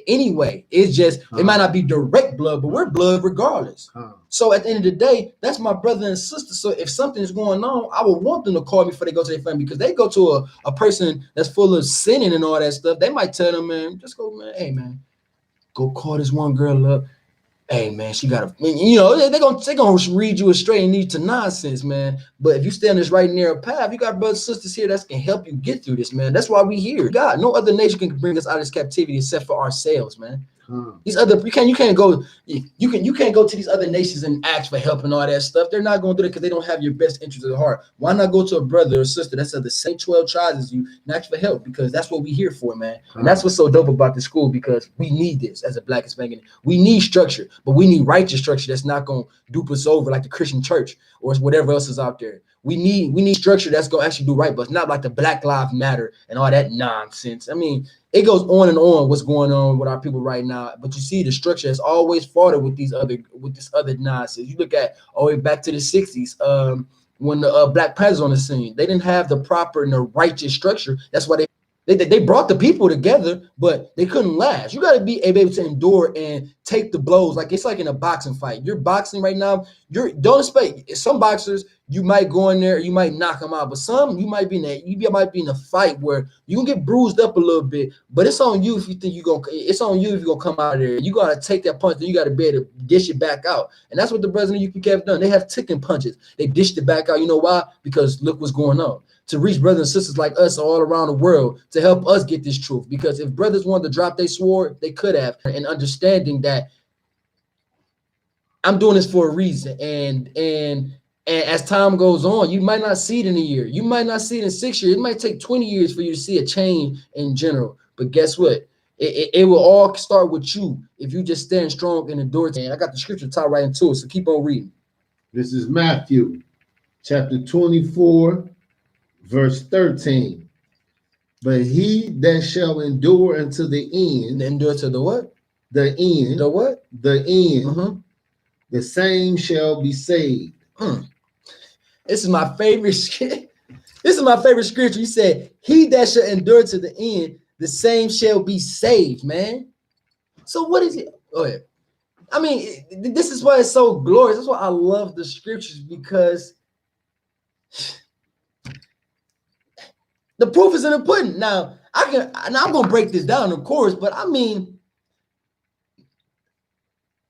anyway. It's just, it might not be direct blood, but we're blood regardless. So at the end of the day, that's my brother and sister. So if something is going on, I would want them to call me before they go to their family, because they go to a person that's full of sinning and all that stuff. They might tell them, man, just go, man, hey, man, go call this one girl up. Hey, man, she got they're gonna read you astray and lead to nonsense, man. But if you stay on this right narrow path, you got brothers and sisters here that can help you get through this, man. That's why we here. God, no other nation can bring us out of this captivity except for ourselves, man. These other you can't go to these other nations and ask for help and all that stuff. They're not going to do it because they don't have your best interest at heart. Why not go to a brother or sister that's of the same 12 tribes as you and ask for help? Because that's what we're here for, man. And that's what's so dope about the school, because we need this as a Black Hispanic. We need structure, but we need righteous structure that's not going to dupe us over like the Christian church or whatever else is out there. We need structure that's going to actually do right, but it's not like the Black Lives Matter and all that nonsense. I mean, it goes on and on what's going on with our people right now. But you see the structure has always fought with this other nonsense. You look at all the way back to the 60s, when the Black Panthers on the scene. They didn't have the proper and the righteous structure. That's why they brought the people together, but they couldn't last. You got to be able to endure and take the blows. Like it's like in a boxing fight. You're boxing right now. Don't expect some boxers. You might go in there, you might knock them out, but some you might be in a fight where you can get bruised up a little bit. But it's on you if you think it's on you if you're gonna come out of there. You gotta take that punch, then you gotta be able to dish it back out. And that's what the brothers in the UPK have done. They have taken punches. They dished it back out. You know why? Because look what's going on. To reach brothers and sisters like us all around the world to help us get this truth. Because if brothers wanted to drop their sword, they could have. And understanding that I'm doing this for a reason. And as time goes on, you might not see it in a year. You might not see it in 6 years. It might take 20 years for you to see a change in general. But guess what? It will all start with you if you just stand strong and endure. And I got the scripture tied right into it, so keep on reading. This is Matthew chapter 24, verse 13. But he that shall endure unto the end. Endure to the what? The end. The what? The end. The same shall be saved. This is my favorite scripture. This is my favorite scripture. He said, he that shall endure to the end, the same shall be saved, man. So what is it? Go ahead. I mean, this is why it's so glorious. That's why I love the scriptures, because the proof is in the pudding. Now, I'm going to break this down, of course, but I mean,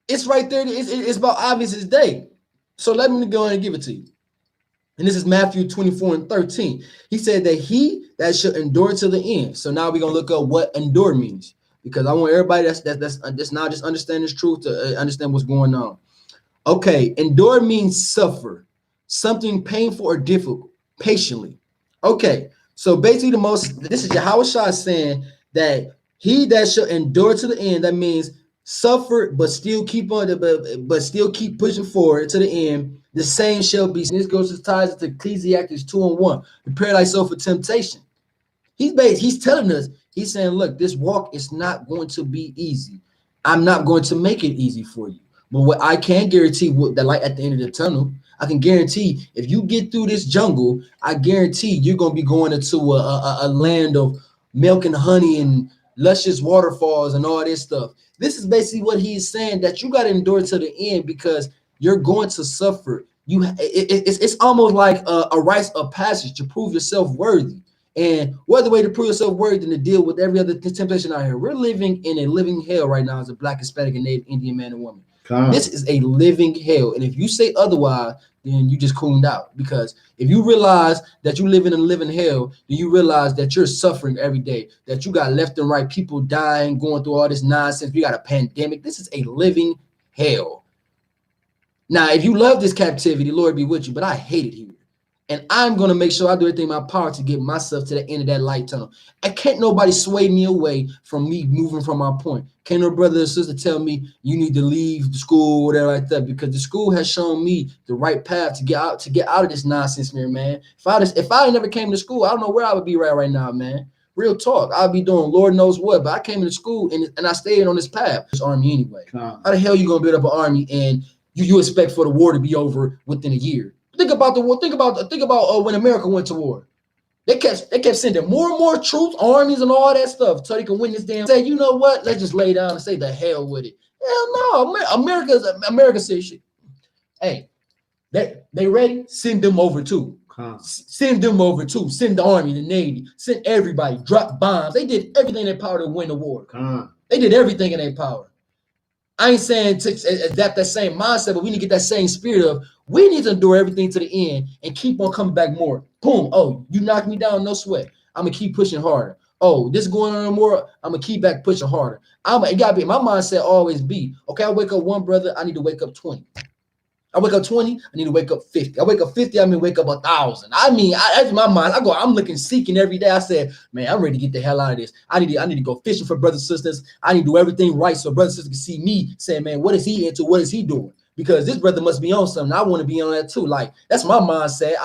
it's right there. It's about obvious as day. So let me go ahead and give it to you. And this is Matthew 24 and 13. He said that he that shall endure to the end. So now we're going to look up what endure means, because I want everybody that's now just understand this truth to understand what's going on. Okay, endure means suffer, something painful or difficult, patiently. Okay, so basically this is Yahushua saying that he that shall endure to the end, that means suffer, but still keep on, but still keep pushing forward to the end. The same shall be. And this goes to ties to Ecclesiastes 2:1. Prepare thyself for temptation. He's telling us. He's saying, look, this walk is not going to be easy. I'm not going to make it easy for you. But what I can guarantee, the light at the end of the tunnel, I can guarantee if you get through this jungle, I guarantee you're going to be going into a land of milk and honey and luscious waterfalls and all this stuff. This is basically what he's saying, that you got to endure to the end, because you're going to suffer. It's almost like a rites of passage to prove yourself worthy. And what other way to prove yourself worthy than to deal with every other temptation out here? We're living in a living hell right now as a Black, Hispanic, and Native Indian man and woman. This is a living hell. And if you say otherwise, then you just cooned out. Because if you realize that you live in a living hell, then you realize that you're suffering every day, that you got left and right people dying, going through all this nonsense. We got a pandemic. This is a living hell. Now, if you love this captivity, Lord be with you, but I hate it here. And I'm going to make sure I do everything in my power to get myself to the end of that light tunnel. I can't nobody sway me away from me moving from my point. Can't no brother or sister tell me you need to leave the school, whatever like that, because the school has shown me the right path to get out of this nonsense here, man. If I never came to school, I don't know where I would be right now, man. Real talk. I'll be doing Lord knows what, but I came into school and I stayed on this path. This army anyway. How the hell you going to build up an army and you expect for the war to be over within a year? Think about the war. Think about when America went to war. They kept sending more and more troops, armies, and all that stuff so they can win this damn. Say, you know what? Let's just lay down and say the hell with it. Hell no, America says shit. Hey, they ready? Send them over too. Send them over too. Send the army, the navy, send everybody. Drop bombs. They did everything in their power to win the war. They did everything in their power. I ain't saying to adapt that same mindset, but we need to get that same spirit of we need to endure everything to the end and keep on coming back more. Boom. Oh, you knocked me down, no sweat. I'm gonna keep pushing harder. Oh, this going on more. I'm gonna keep back pushing harder. It gotta be my mindset always be okay. I wake up one brother, I need to wake up 20. I wake up 20, I need to wake up 50. I wake up 50, I mean wake up 1,000. That's my mind. I'm looking, seeking every day. I said, man, I'm ready to get the hell out of this. I need to go fishing for brothers and sisters. I need to do everything right so brothers and sisters can see me saying, man, what is he into? What is he doing? Because this brother must be on something. I want to be on that too. Like, that's my mindset.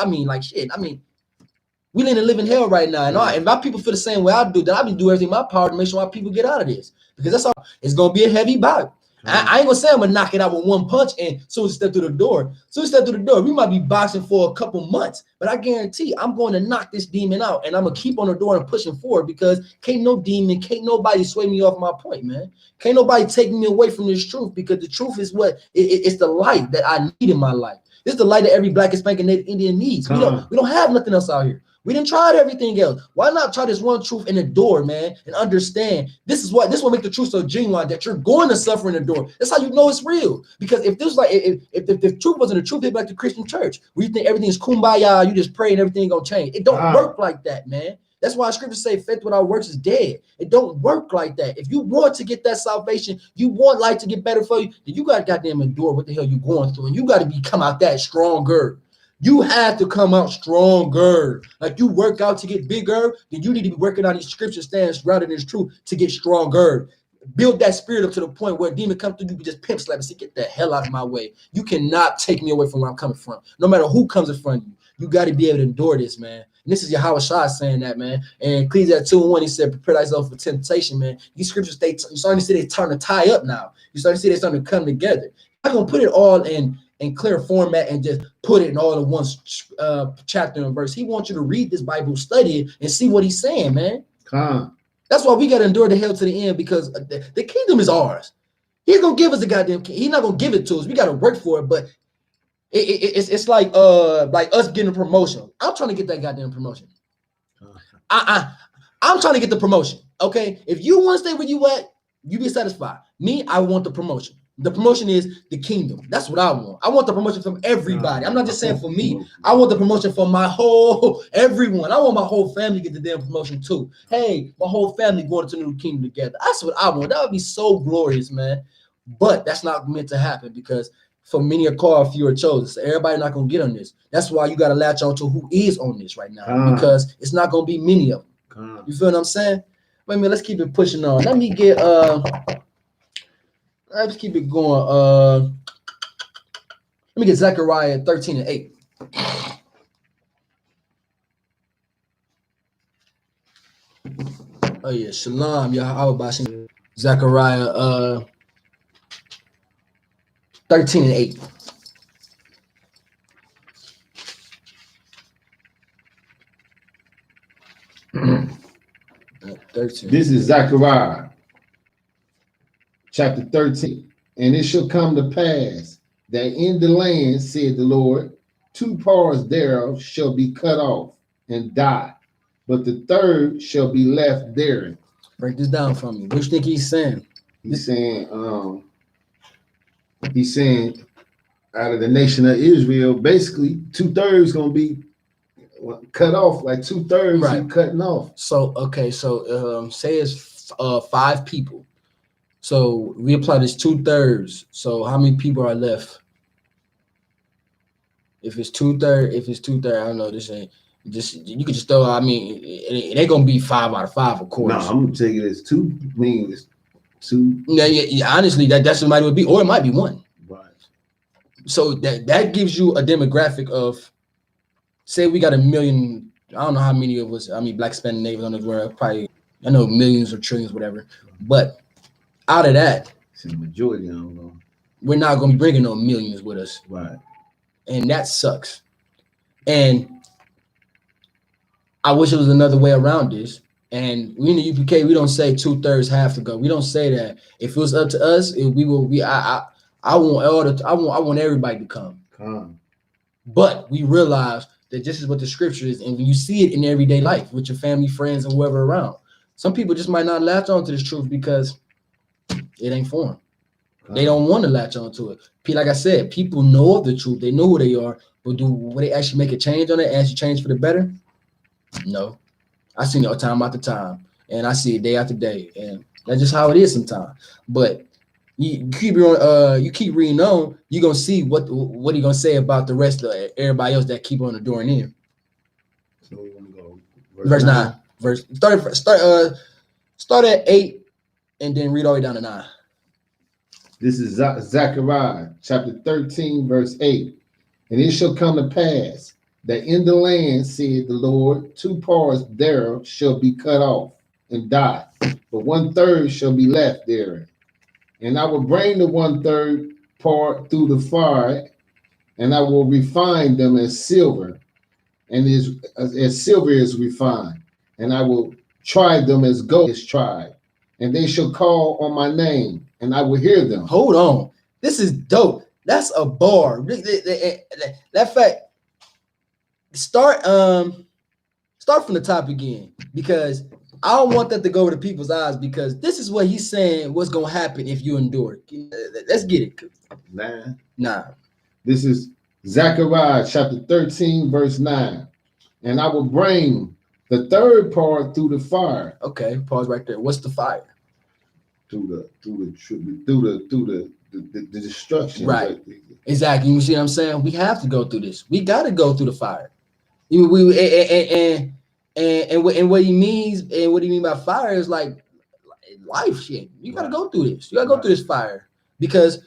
We in a living hell right now. And my people feel the same way I do. Then I be doing everything in my power to make sure my people get out of this. Because that's all. It's going to be a heavy bout. I ain't gonna say I'm gonna knock it out with one punch and soon as you step through the door. We might be boxing for a couple months, but I guarantee I'm going to knock this demon out and I'm gonna keep on the door and pushing forward because can't no demon, can't nobody sway me off my point, man. Can't nobody take me away from this truth because the truth is what it's the light that I need in my life. This is the light that every Black, Hispanic, Native Indian needs. We don't have nothing else out here. We didn't try everything else. Why not try this one truth in the door, man, and understand this will make the truth so genuine that you're going to suffer in the door. That's how you know it's real. Because if the truth wasn't the truth, it'd be like the Christian church where you think everything's kumbaya, you just pray and everything gonna change. It don't work like that, man. That's why scriptures say faith without works is dead. It don't work like that. If you want to get that salvation, you want life to get better for you, then you got to goddamn endure what the hell you're going through, and you got to come out that stronger. You have to come out stronger. Like you work out to get bigger, then you need to be working on these scripture stands rather than this truth to get stronger. Build that spirit up to the point where a demon comes through, you can just pimp slap and say, get the hell out of my way. You cannot take me away from where I'm coming from. No matter who comes in front of you, you got to be able to endure this, man. And this is Yahweh Shai saying that, man. And Ecclesiastes 2:1, he said, prepare thyself for temptation, man. These scriptures, you're starting to see they starting to tie up now. You're starting to see they starting to come together. I'm going to put it all in clear format and just put it in all in one chapter and verse. He wants you to read this Bible, study it, and see what he's saying, man. That's why we got to endure the hell to the end because the kingdom is ours. He's going to give us the goddamn kingdom. He's not going to give it to us. We got to work for it, but it's like us getting a promotion. I'm trying to get that goddamn promotion. I'm trying to get the promotion, okay? If you want to stay where you at, you be satisfied. Me, I want the promotion. The promotion is the kingdom. That's what I want. I want the promotion from everybody. I'm not just saying for me. I want the promotion for everyone. I want my whole family to get the damn promotion too. Hey, my whole family going to the new kingdom together. That's what I want. That would be so glorious, man. But that's not meant to happen because for many are called, few are chosen. So everybody not going to get on this. That's why you got to latch on to who is on this right now because it's not going to be many of them. You feel what I'm saying? Wait a minute, let's keep it pushing on. Let's keep it going. Let me get Zechariah 13:8. Oh yeah, Shalom, Yahweh. Zechariah 13:8. This is Zechariah chapter 13. And it shall come to pass that in the land, said the Lord, 2 parts thereof shall be cut off and die, but the third shall be left therein. Break this down for me. What you think he's saying? He's saying out of the nation of Israel, basically 2/3 gonna be cut off, like 2/3 Right. he cutting off. So okay, so say it's 5 people. So we apply this 2/3. So how many people are left? If it's 2/3, I don't know. This ain't just you could just throw. I mean, it ain't gonna be 5 out of 5, of course. No, I'm gonna take it as 2. I mean, it's 2. Yeah, honestly, that's what it would be, or it might be 1. Right. So that gives you a demographic of, say we got 1 million. I don't know how many of us. I mean, black Hispanic neighbors on the world. Probably, I know millions or trillions, whatever. But out of that, it's the majority. I don't know. We're not gonna be bringing no millions with us. Right. And that sucks. And I wish it was another way around this. And we in the UPK, we don't say 2/3 have to go. We don't say that. If it was up to us, we will. I want everybody to come. But we realize that this is what the scripture is, and when you see it in everyday life with your family, friends, and whoever around, some people just might not latch on to this truth because it ain't for them. They don't want to latch on to it. Like I said, people know the truth. They know who they are, but will they actually make a change on it? Actually change for the better? No. I seen it time after time, and I see it day after day, and that's just how it is sometimes. But you keep reading on, you're gonna see what he gonna say about the rest of everybody else that keep on adoring him. So we want to go verse 9. Start at 8 and then read all the way down to 9. This is Zechariah chapter 13, verse 8. And it shall come to pass that in the land, said the Lord, 2 parts thereof shall be cut off and die, but 1/3 shall be left therein. And I will bring the 1/3 part through the fire, and I will refine them as silver, and as silver is refined. And I will try them as gold is tried, and they shall call on my name, and I will hear them. Hold on, this is dope. That's a bar. That fact. Start from the top again, because I don't want that to go over to people's eyes, because this is what he's saying what's gonna happen if you endure. Let's get it. 9. This is Zechariah chapter 13, verse 9. And I will bring the 3rd part through the fire. Okay, pause right there. What's the fire? Through the destruction. Right. Exactly. You see what I'm saying? We have to go through this. We got to go through the fire. And what he means, and what he mean by fire is like life shit. You got to go through this. You got to go through this fire, because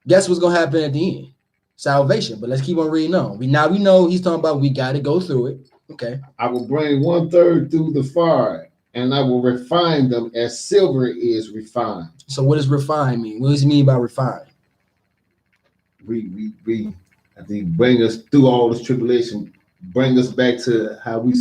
guess what's gonna happen at the end? Salvation. But let's keep on reading on. We know he's talking about we got to go through it. Okay. I will bring 1/3 through the fire, and I will refine them as silver is refined. So what does refine mean? What does he mean by refine? We I think bring us through all this tribulation, bring us back to how we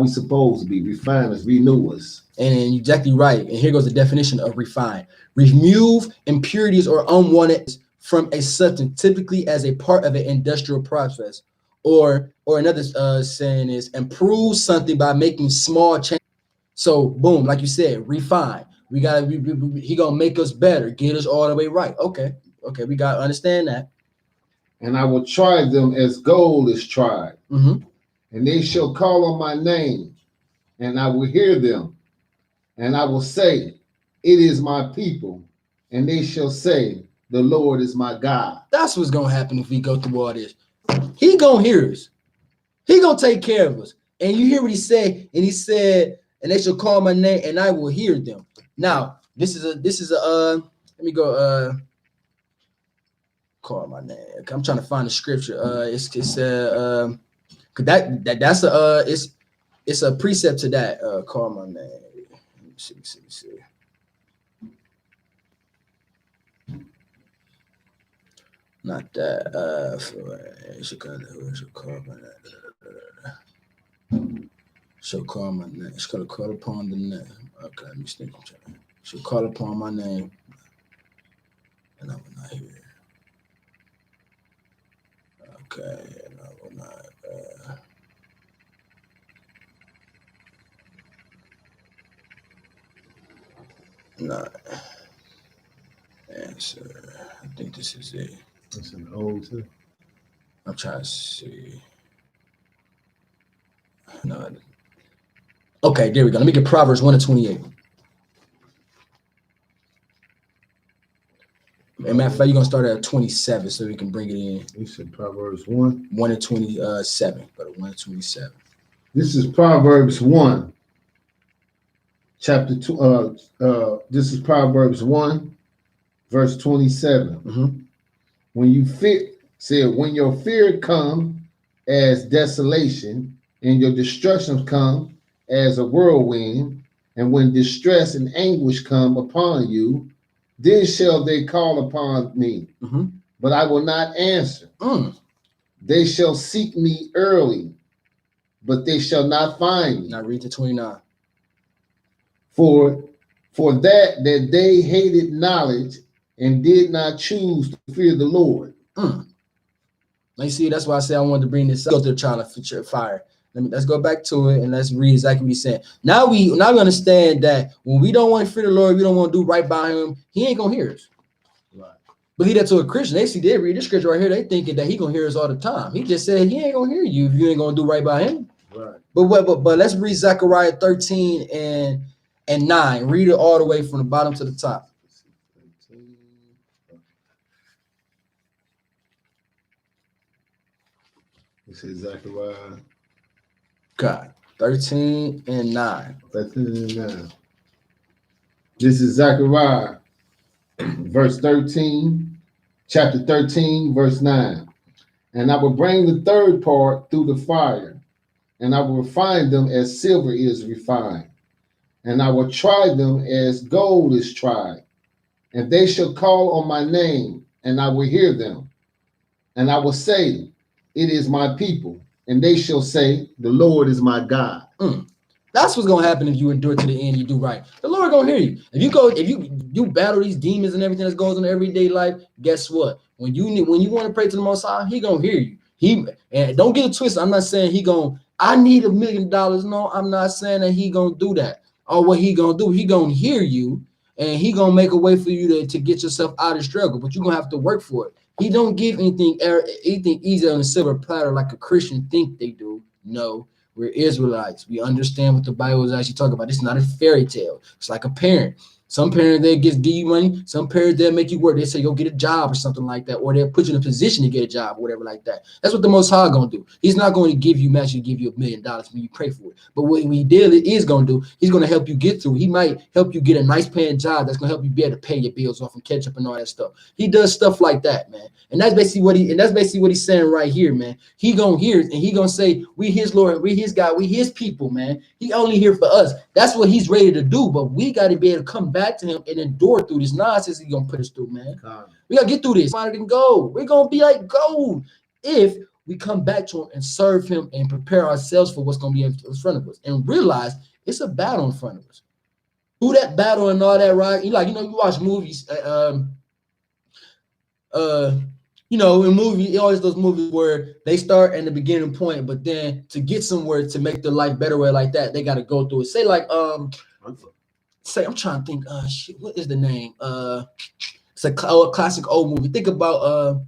supposed to be, refine us, renew us. And you're exactly right. And here goes the definition of refine: remove impurities or unwanted from a substance, typically as a part of an industrial process, or another saying is improve something by making small changes. So boom, like you said, refine. He gonna make us better, get us all the way right. Okay, we gotta understand that. And I will try them as gold is tried. Mm-hmm. And they shall call on my name, and I will hear them. And I will say, it is my people. And they shall say, the Lord is my God. That's what's gonna happen if we go through all this. He gonna hear us. He gonna take care of us. And you hear what he said, and he said, and they shall call my name, and I will hear them. Now, this is a let me go call my name. I'm trying to find the scripture. It's it's a precept to that. Call my name. Let me see. Not that. She'll call my name. She'll call my name. She's gonna call upon the name. Okay, let me think. She'll call upon my name, and I will not hear. Okay, and I will not. 9. Answer. I think this is it. It's an old too. I'm trying to see. No. Okay, there we go. Let me get Proverbs 1:28. And matter of fact, you're gonna start at 27 so we can bring it in. You said Proverbs 1. 1:27. Go to 1:27. This is Proverbs 1, chapter 2. This is Proverbs 1, verse 27. Mm-hmm. When you when your fear come as desolation, and your destruction come as a whirlwind, and when distress and anguish come upon you, then shall they call upon me, but I will not answer. They shall seek me early, but they shall not find me. Now read to 29. For that they hated knowledge and did not choose to fear the Lord. Now you see, that's why I said I wanted to bring this up. Go to the trial of future fire. Let's go back to it and let's read exactly what he's saying. Now we understand that when we don't want to fear the Lord, we don't want to do right by him, he ain't gonna hear us. Right. Believe that to a Christian. They read this scripture right here, they thinking that he gonna hear us all the time. He just said he ain't gonna hear you if you ain't gonna do right by him. Right. But let's read Zechariah 13 and 9. Read it all the way from the bottom to the top. It says Zechariah. God, 13 and 9. 13 and 9. This is Zechariah, verse 13, chapter 13, verse 9. And I will bring the third part through the fire, and I will refine them as silver is refined, and I will try them as gold is tried. And they shall call on my name, and I will hear them. And I will say, it is my people. And they shall say, the Lord is my God. That's what's gonna happen if you endure to the end. You do right. The Lord gonna hear you. If you battle these demons and everything that goes on in everyday life, guess what? When you want to pray to the Most High, he gonna hear you. And don't get it twisted. I'm not saying I need $1 million. No, I'm not saying that he gonna do that. Or what he gonna do? He gonna hear you, and he gonna make a way for you to get yourself out of struggle. But you're gonna have to work for it. He don't give anything easy on a silver platter like a Christian think they do. No, we're Israelites. We understand what the Bible is actually talking about. It's not a fairy tale. It's like a parent. Some parents, they give you money. Some parents, they'll make you work. They say, go get a job or something like that. Or they'll put you in a position to get a job or whatever like that. That's what the Most High going to do. He's not going to give you magically give you $1 million when you pray for it. But what he is going to do, he's going to help you get through. He might help you get a nice paying job that's going to help you be able to pay your bills off and catch up and all that stuff. He does stuff like that, man. And that's basically what he's saying right here, man. He going to hear it, and he going to say, we his Lord, we his God, we his people, man. He only here for us. That's what he's ready to do. But we got to be able to come back to him and endure through this nonsense he's gonna put us through, man. We gotta get through this. Find it and go. We're gonna be like gold if we come back to him and serve him and prepare ourselves for what's gonna be in front of us and realize it's a battle in front of us. Through that battle and all that, right? You watch movies, in movies, always those movies where they start at the beginning point, but then to get somewhere to make their life better way like that, they gotta go through it. Say like I'm trying to think. What is the name? It's a classic old movie. Think about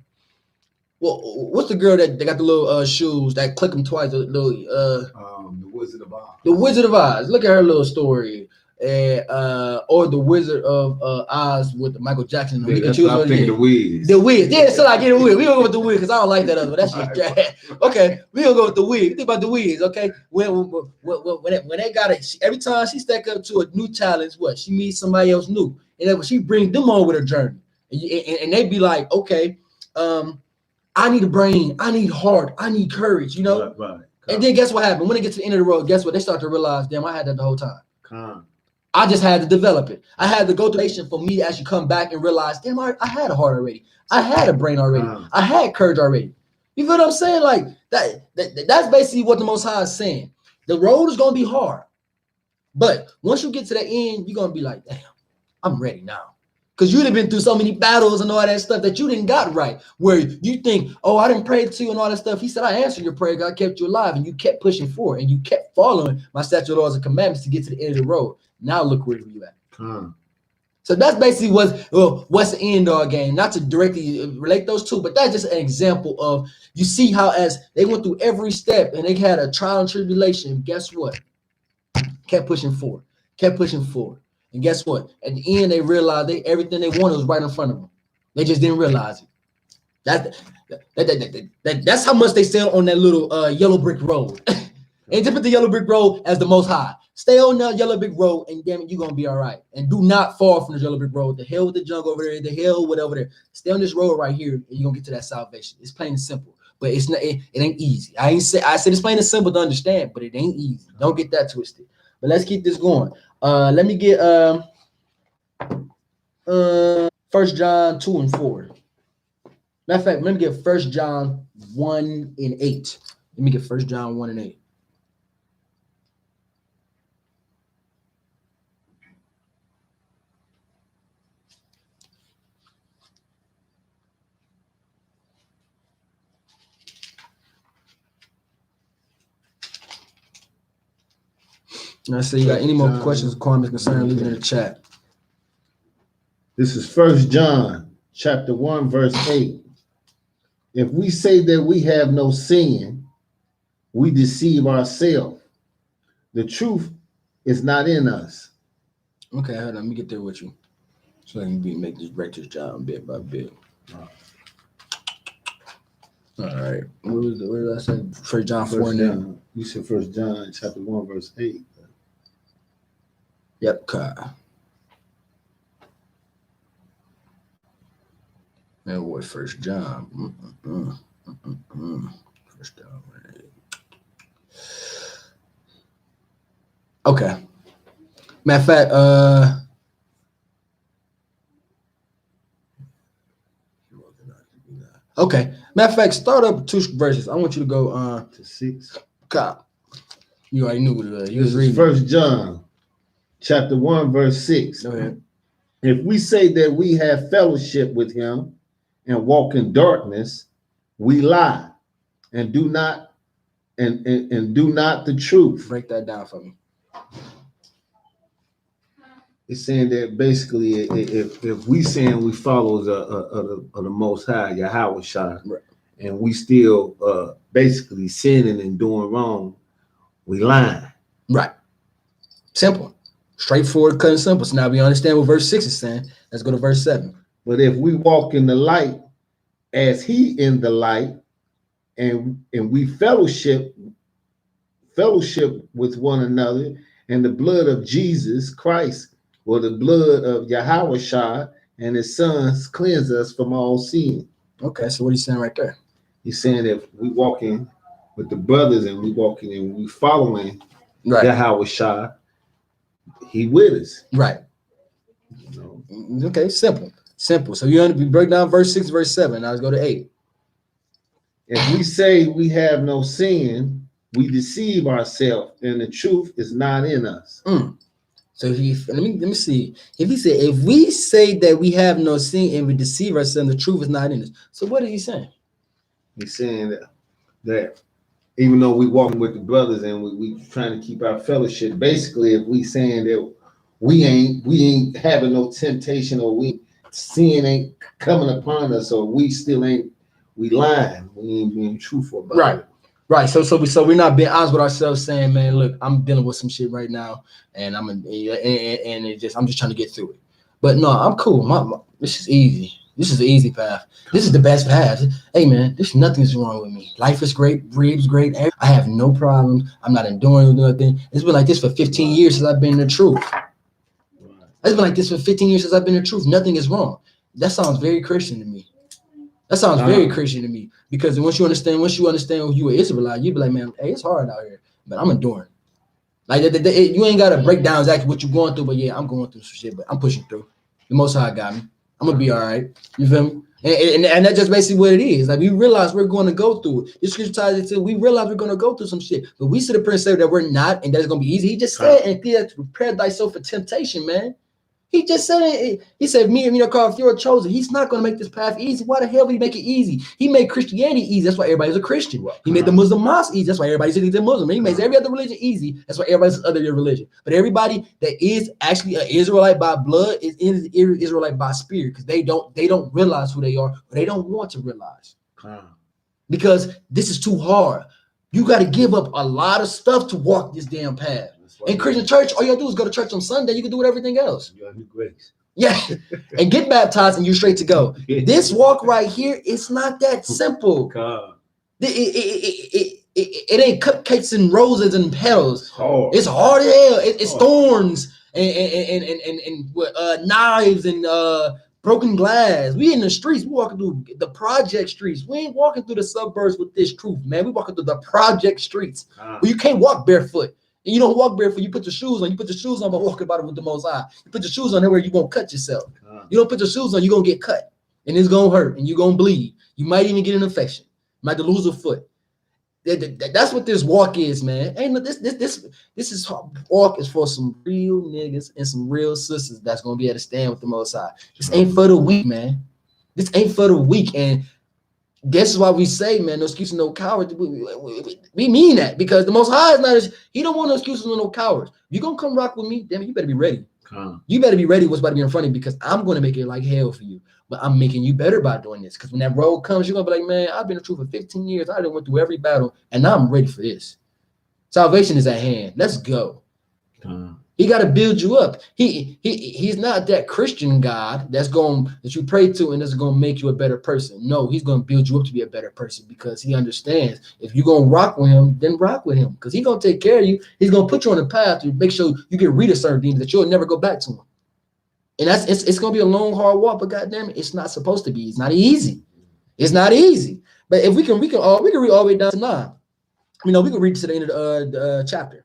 what's the girl that they got the little shoes that click them twice? The Wizard of Oz. The Wizard of Oz. Look at her little story. Or the Wizard of Oz with Michael Jackson. Yeah, I think the Wiz. The Wiz. Yeah, so I get a Wiz. We gonna go with the Wiz because I don't like that other one. That's just trash. Okay, we gonna go with the Wiz. Think about the Wiz. Okay, when they got it, every time she stack up to a new challenge, she meets somebody else new, and then she brings them on with her journey, and they be like, okay, I need a brain, I need heart, I need courage, Right. And then guess what happened? When they get to the end of the road, guess what? They start to realize, damn, I had that the whole time. I just had to develop it. I had to go through nation for me to actually come back and realize, damn, I had a heart already. I had a brain already. I had courage already. You feel what I'm saying? Like that's basically what the Most High is saying. The road is gonna be hard, but once you get to the end, you're gonna be like, damn, I'm ready now. Because you'd have been through so many battles and all that stuff that you didn't got right. Where you think, oh, I didn't pray to you and all that stuff. He said, I answered your prayer. God kept you alive. And you kept pushing forward. And you kept following my statute, laws, and commandments to get to the end of the road. Now look where you at. So that's basically what's the end all game. Not to directly relate those two, but that's just an example of, you see how as they went through every step and they had a trial and tribulation. Guess what? Kept pushing forward. And guess what? At the end, they realized everything they wanted was right in front of them. They just didn't realize it. That's how much they sail on that little yellow brick road. And just put the yellow brick road as the most high. Stay on that yellow brick road, and damn it, you're gonna be all right. And do not fall from the yellow brick road. The hell with the junk over there, the hell whatever there. Stay on this road right here, and you're gonna get to that salvation. It's plain and simple, but it's not. It ain't easy. I said it's plain and simple to understand, but it ain't easy. Don't get that twisted. But let's keep this going. Let me get 1 John 2 and 4. Matter of fact, let me get 1 John 1 and 8. Let me get 1 John 1 and 8. I say, you got any more questions, comments, concerns, leave it in the chat. This is 1 John chapter 1, verse 8. If we say that we have no sin, we deceive ourselves. The truth is not in us. Okay, hold on, let me get there with you. So I can make this break this down bit by bit. All right. What did I say? 1 John 4 and 8. You said 1 John chapter 1, verse 8. Yep, okay. And what 1 John? 1 John 8. Okay. Matter of fact, okay. Matter of fact, start up 2 verses. I want you to go to 6. Okay. You already knew what it was. You was reading. 1 John chapter 1, verse 6. Go ahead. If we say that we have fellowship with him and walk in darkness, we lie and do not do not the truth. Break that down for me. It's saying that basically, if we saying we follow the Most High, Yahweh Shai, right, and we still basically sinning and doing wrong, we lying. Right. Simple. Straightforward, cut and simple. So now we understand what verse 6 is saying. Let's go to verse 7. But if we walk in the light as he in the light, and we fellowship with one another, and the blood of Jesus Christ, or the blood of Yahweh Shai and his sons, cleanse us from all sin. Okay, so what are you saying right there? He's saying that we walking with the brothers and we walking and we following, right, Yahweh Shai, he with us. Right. You know? Okay, simple. So you break down verse 6, verse 7. Now let's go to 8. If we say we have no sin, we deceive ourselves, and the truth is not in us. So let me see. If he said, if we say that we have no sin and we deceive ourselves, the truth is not in us. So what is he saying? He's saying that even though we walking with the brothers and we trying to keep our fellowship, basically, if we saying that we ain't having no temptation, or sin ain't coming upon us, or we lying, we ain't being truthful about right. it. Right. So we're not being honest with ourselves, saying, man, look, I'm dealing with some shit right now, and I'm just trying to get through it. But no, I'm cool. This is easy. This is the easy path. This is the best path. Hey man, there's nothing's wrong with me. Life is great, breathes great. I have no problems. I'm not enduring nothing. It's been like this for 15 years since I've been in the truth. It's been like this for 15 years since I've been in the truth. Nothing is wrong. That sounds very Christian to me. Very Christian to me, because once you understand you an Israelite, you be like, man, hey, it's hard out here, but I'm enduring. Like you ain't got to break down exactly what you're going through, but yeah, I'm going through some shit, but I'm pushing through. The Most High got me. I'm gonna be all right. You feel me? And that's just basically what it is. Like, we realize we're going to go through it. This scripture ties it to, we realize we're going to go through some shit, but we sit up here and say that we're not, and that's going to be easy. He just said, and prepare thyself for temptation, man. He just said it. He said, me and you know, Carl, if you're chosen, he's not going to make this path easy. Why the hell would he make it easy? He made Christianity easy. That's why everybody's a Christian. He made the Muslim mosque easy. That's why everybody says he's a Muslim. He makes every other religion easy. That's why everybody's other religion. But everybody that is actually an Israelite by blood is Israelite by spirit, because they don't realize who they are, or they don't want to realize. Because this is too hard. You got to give up a lot of stuff to walk this damn path. In Christian church, all you gotta do is go to church on Sunday. You can do everything else. You have new grace. Yeah, and get baptized and you're straight to go. This walk right here, it's not that simple. It ain't cupcakes and roses and petals. It's hard as hell. It's thorns and knives and broken glass. We in the streets. We walking through the project streets. We ain't walking through the suburbs with this truth, man. We walking through the project streets where you can't walk barefoot. And you don't walk barefoot. You put your shoes on. You put your shoes on by walking about it with the Most High. You put your shoes on everywhere, you're going to cut yourself. You don't put your shoes on, you're going to get cut. And it's going to hurt. And you're going to bleed. You might even get an infection. You might lose a foot. That's what this walk is, man. This walk is for some real niggas and some real sisters that's going to be able to stand with the Most High. This ain't for the weak, man. This ain't for the weak. And this is why we say, man, no excuses, no cowards. We mean that, because the Most High is not, he don't want no excuses, no cowards. You gonna come rock with me, damn it, you better be ready. You better be ready what's about to be in front of you, because I'm gonna make it like hell for you. But I'm making you better by doing this. Because when that road comes, you're gonna be like, man, I've been the truth for 15 years. I done went through every battle, and now I'm ready for this. Salvation is at hand. Let's go. He got to build you up. He's not that Christian God that you pray to and that's going to make you a better person. No, he's going to build you up to be a better person, because he understands if you're going to rock with him, then rock with him, because he's going to take care of you. He's going to put you on the path to make sure you get rid of certain things that you'll never go back to him. And it's going to be a long, hard walk, but goddamn it, it's not supposed to be. It's not easy. It's not easy. But if we can read all the way down to 9. We can read to the end of the chapter.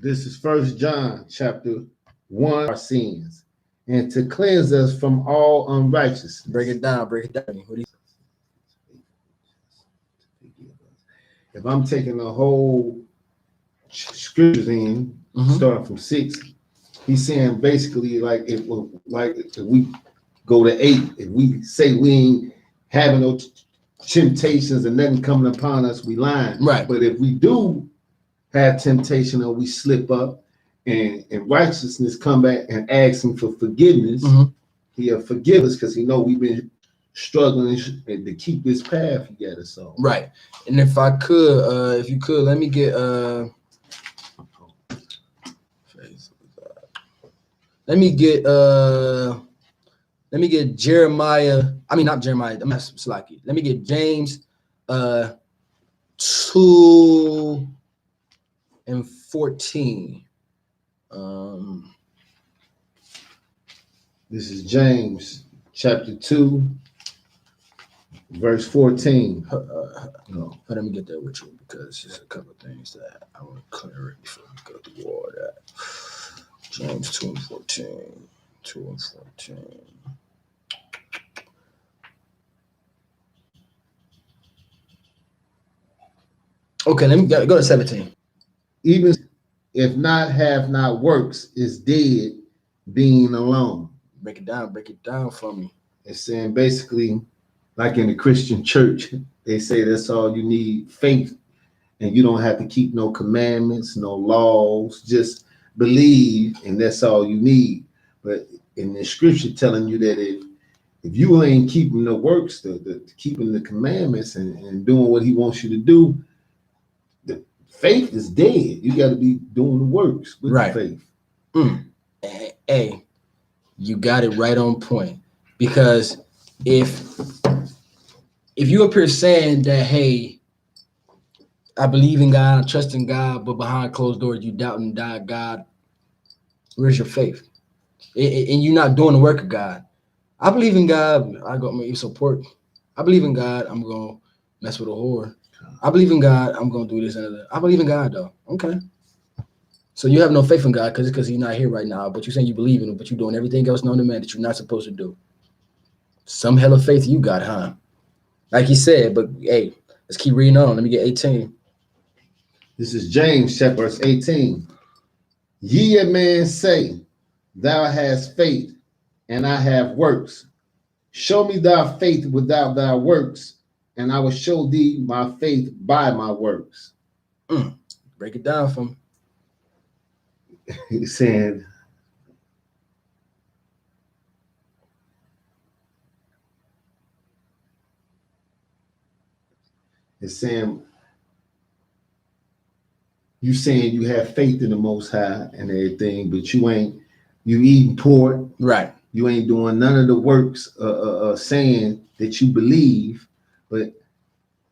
This is 1 John chapter 1, our sins, and to cleanse us from all unrighteousness. Break it down. If I'm taking the whole scriptures in, starting from 6, he's saying basically like if we go to 8, if we say we ain't having no temptations and nothing coming upon us, we lying. Right. But if we do have temptation or we slip up and righteousness come back and ask him for forgiveness, he'll forgive us, because he know we've been struggling to keep this path he got us on. Right. And if you could, let me get Jeremiah. I mean, not Jeremiah. I'm Slaki. Let me get James 2 and 14. This is James chapter 2, verse 14. Let me get that with you, because there's a couple of things that I want to clear before we go through all that. James 2 and 14. 2 and 14. Okay, let me go to 17. Even if not have not works, is dead being alone. Break it down for me. It's saying basically, like in the Christian church, they say that's all you need, faith, and you don't have to keep no commandments, no laws, just believe, and that's all you need. But in the scripture telling you that if you ain't keeping the works, keeping the commandments and doing what he wants you to do, the faith is dead. You got to be doing the works with the faith. Hey, you got it right on point. Because if you up here saying that, hey, I believe in God, I trust in God, but behind closed doors you doubt and die God, where's your faith? And you're not doing the work of God. I believe in God, I got my support. I believe in God, I'm gonna mess with a whore. I believe in God, I'm gonna do this and that. I believe in God though. Okay. So you have no faith in God because he's not here right now, but you're saying you believe in him, but you're doing everything else known to man that you're not supposed to do. Some hell of faith you got, huh? Like he said, but hey, let's keep reading on. Let me get 18. This is James chapter 18. Ye a man say, Thou hast faith, and I have works. Show me thy faith without thy works, and I will show thee my faith by my works. Break it down for me. He's saying, you saying you have faith in the Most High and everything, but you eating pork. Right. You ain't doing none of the works saying that you believe, but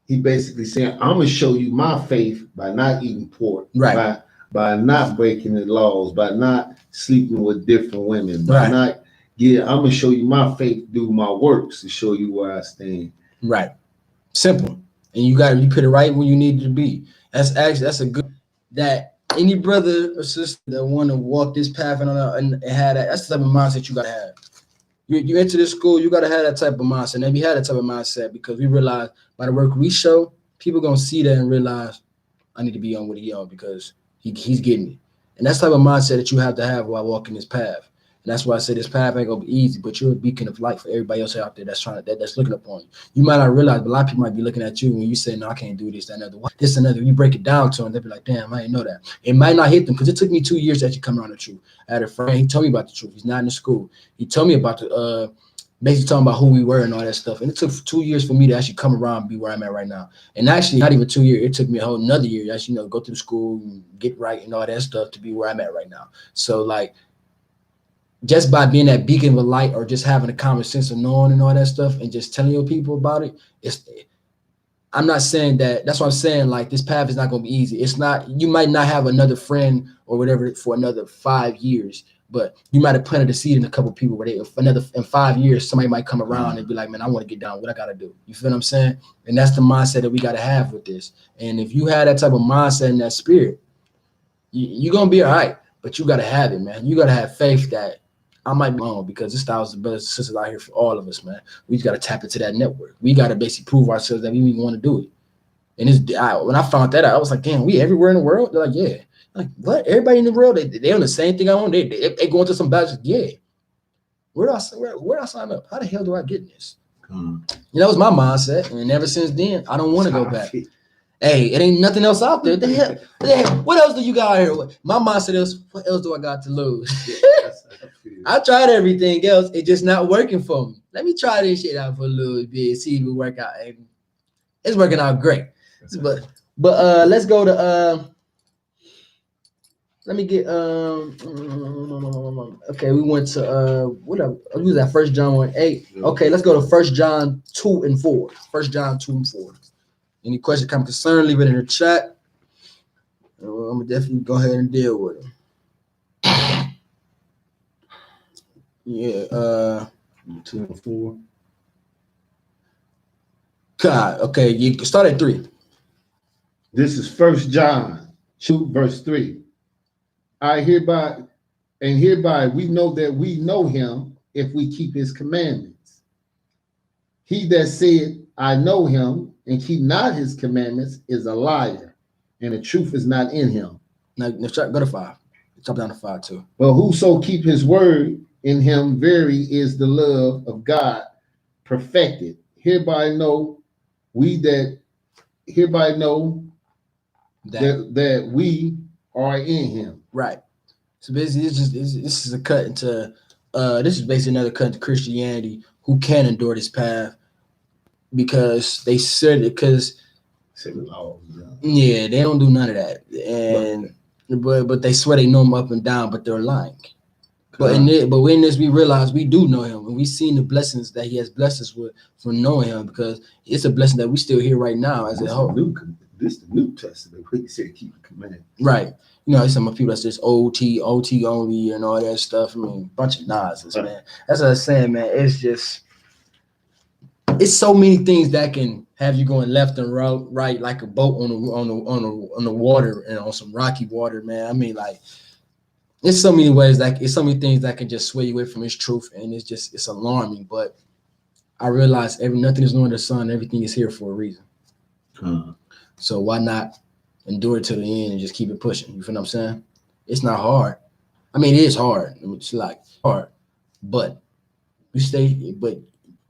he basically saying, I'm gonna show you my faith by not eating pork, right? By not breaking the laws, by not sleeping with different women, by right. not I'm gonna show you my faith through my works to show you where I stand. Right. Simple. And you put it right where you need it to be. That's a good that any brother or sister that want to walk this path and have that's the type of mindset you gotta have. You enter this school, you gotta have that type of mindset. And we had that type of mindset because we realize by the work we show, people gonna see that and realize I need to be on what he on because he's getting it. And that's the type of mindset that you have to have while walking this path. And that's why I say this path ain't gonna be easy, but you're a beacon of light for everybody else out there that's that's looking upon you. You might not realize, but a lot of people might be looking at you when you say, "No, I can't do this, that, another." This, another. You break it down to them, they'll be like, "Damn, I didn't know that." It might not hit them because it took me 2 years to actually come around the truth. I had a friend, he told me about the truth. He's not in the school. He told me about the basically talking about who we were and all that stuff. And it took 2 years for me to actually come around and be where I'm at right now. And actually, not even 2 years. It took me a whole another year to actually, go through school and get right and all that stuff to be where I'm at right now. So like, just by being that beacon of light or just having a common sense of knowing and all that stuff and just telling your people about it, I'm not saying that. That's what I'm saying. Like, this path is not going to be easy. It's not. You might not have another friend or whatever for another 5 years, but you might have planted a seed in a couple of people where in 5 years, somebody might come around and be like, "Man, I want to get down. What I got to do?" You feel what I'm saying? And that's the mindset that we got to have with this. And if you have that type of mindset and that spirit, you're going to be all right. But you got to have it, man. You got to have faith that I might be wrong because there's thousands of brothers and sisters out here for all of us, man. We just got to tap into that network. We got to basically prove ourselves that we even want to do it. And when I found that out, I was like, damn, we everywhere in the world? They're like, yeah. Like, what? Everybody in the world, they on the same thing I want. They going through some battles. Yeah. Where do I sign up? How the hell do I get this? That was my mindset. And ever since then, I don't want to go back. Hey, it ain't nothing else out there. What else do you got out here? My mindset is, what else do I got to lose? I tried everything else. It's just not working for me. Let me try this shit out for a little bit, see if it work out. It's working out great. But let's go to let me get okay, we went to what was that? 1 John 1:8. Okay, let's go to 1 John 2 and 4. 1 John 2 and 4. Any question, comment, concern, leave it in the chat. I'm gonna definitely go ahead and deal with them. Yeah, 2 and 4. God, okay, you can start at 3. This is 1 John 2, verse 3. Hereby we know that we know him if we keep his commandments. He that said, I know him, and keep not his commandments is a liar, and the truth is not in him. Now go to 5. Jump down to 5 too. But whoso keep his word, in him very is the love of God perfected. Hereby know that we are in him. Right. So basically, this is a cut into this is basically another cut into Christianity who can endure this path because they said it because yeah, they don't do none of that, and but they swear they know him up and down, but they're lying. But in this, we realize we do know him, and we've seen the blessings that he has blessed us with from knowing him, because it's a blessing that we still hear right now as a whole. This is the New Testament. He said keep the commandments. Right. Some of people that's just OT only and all that stuff. I mean, bunch of nonsense, man. That's what I was saying, man. It's so many things that can have you going left and right like a boat on the water and on some rocky water, man. I mean, like, it's so many ways it's so many things that can just sway you away from his truth, and it's alarming. But I realize nothing is new under the sun. Everything is here for a reason. So why not endure it to the end and just keep it pushing? You feel what I'm saying? It's not hard. I mean, it is hard. It's like hard, but you stay. But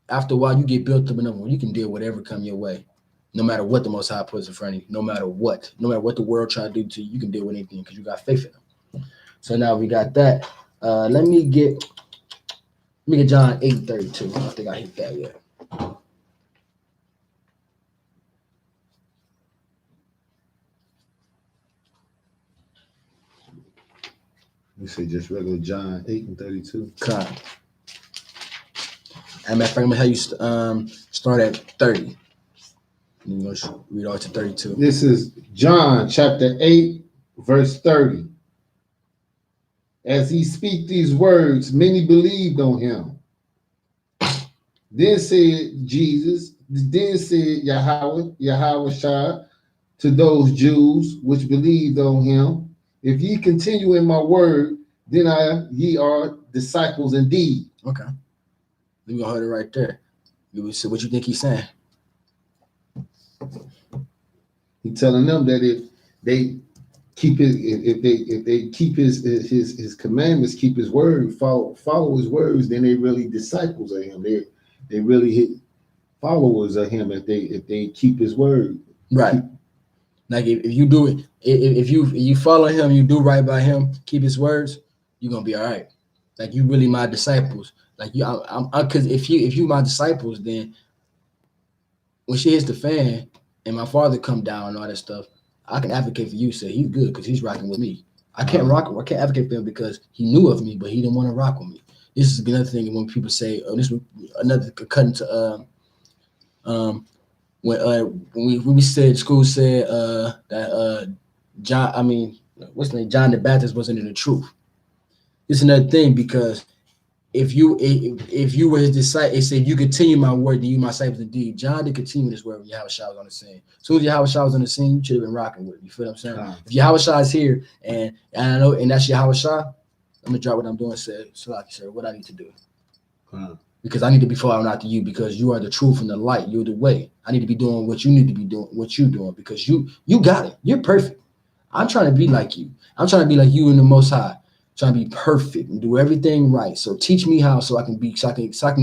after a while, you get built up enough where you can deal with whatever come your way, no matter what the Most High puts in front of you, no matter what the world try to do to you, you can deal with anything because you got faith in them. So now we got that. Let me get John 8:32. I don't think I hit that yet. You say just regular John 8:32. Con. As a matter of fact, I'm gonna have you start at 30. And you're gonna read all to 32. This is John chapter 8, verse 30. As he speak these words, many believed on him. Then said Yahweh Shai to those Jews which believed on him, if ye continue in my word, then ye are disciples indeed. Okay. We're gonna hold it right there. What you think he's saying? He telling them that if they keep if they keep his commandments, keep his word, follow his words, then they really disciples of him. They really followers of him if they keep his word. Right. Like if you do it, if you follow him, you do right by him, keep his words, you're gonna be all right. Like you really my disciples. Like you, because if you my disciples, then when shit hits the fan and my father come down and all that stuff, I can advocate for you. Say he's good because he's rocking with me. I can't advocate for him because he knew of me, but he didn't want to rock with me. This is another thing when people say, "Oh, this was another cutting to when we said school said that John the Baptist wasn't in the truth." It's another thing because if you were his disciple, it said you continue my word, then you my disciples indeed. John didn't continue this word when Yahweh Shai was on the scene. As soon as Yahweh Shai was on the scene, you should have been rocking with it. You feel what I'm saying? If Yahweh Shai is here and I know and that's Yahweh Shai, I'm gonna drop what I'm doing. Say, Salaki, sir, what I need to do. Because I need to be following after you because you are the truth and the light. You're the way. I need to be doing what you need to be doing, what you're doing because you got it. You're perfect. I'm trying to be like you. I'm trying to be like you in the Most High. Trying to be perfect and do everything right. So teach me how so I can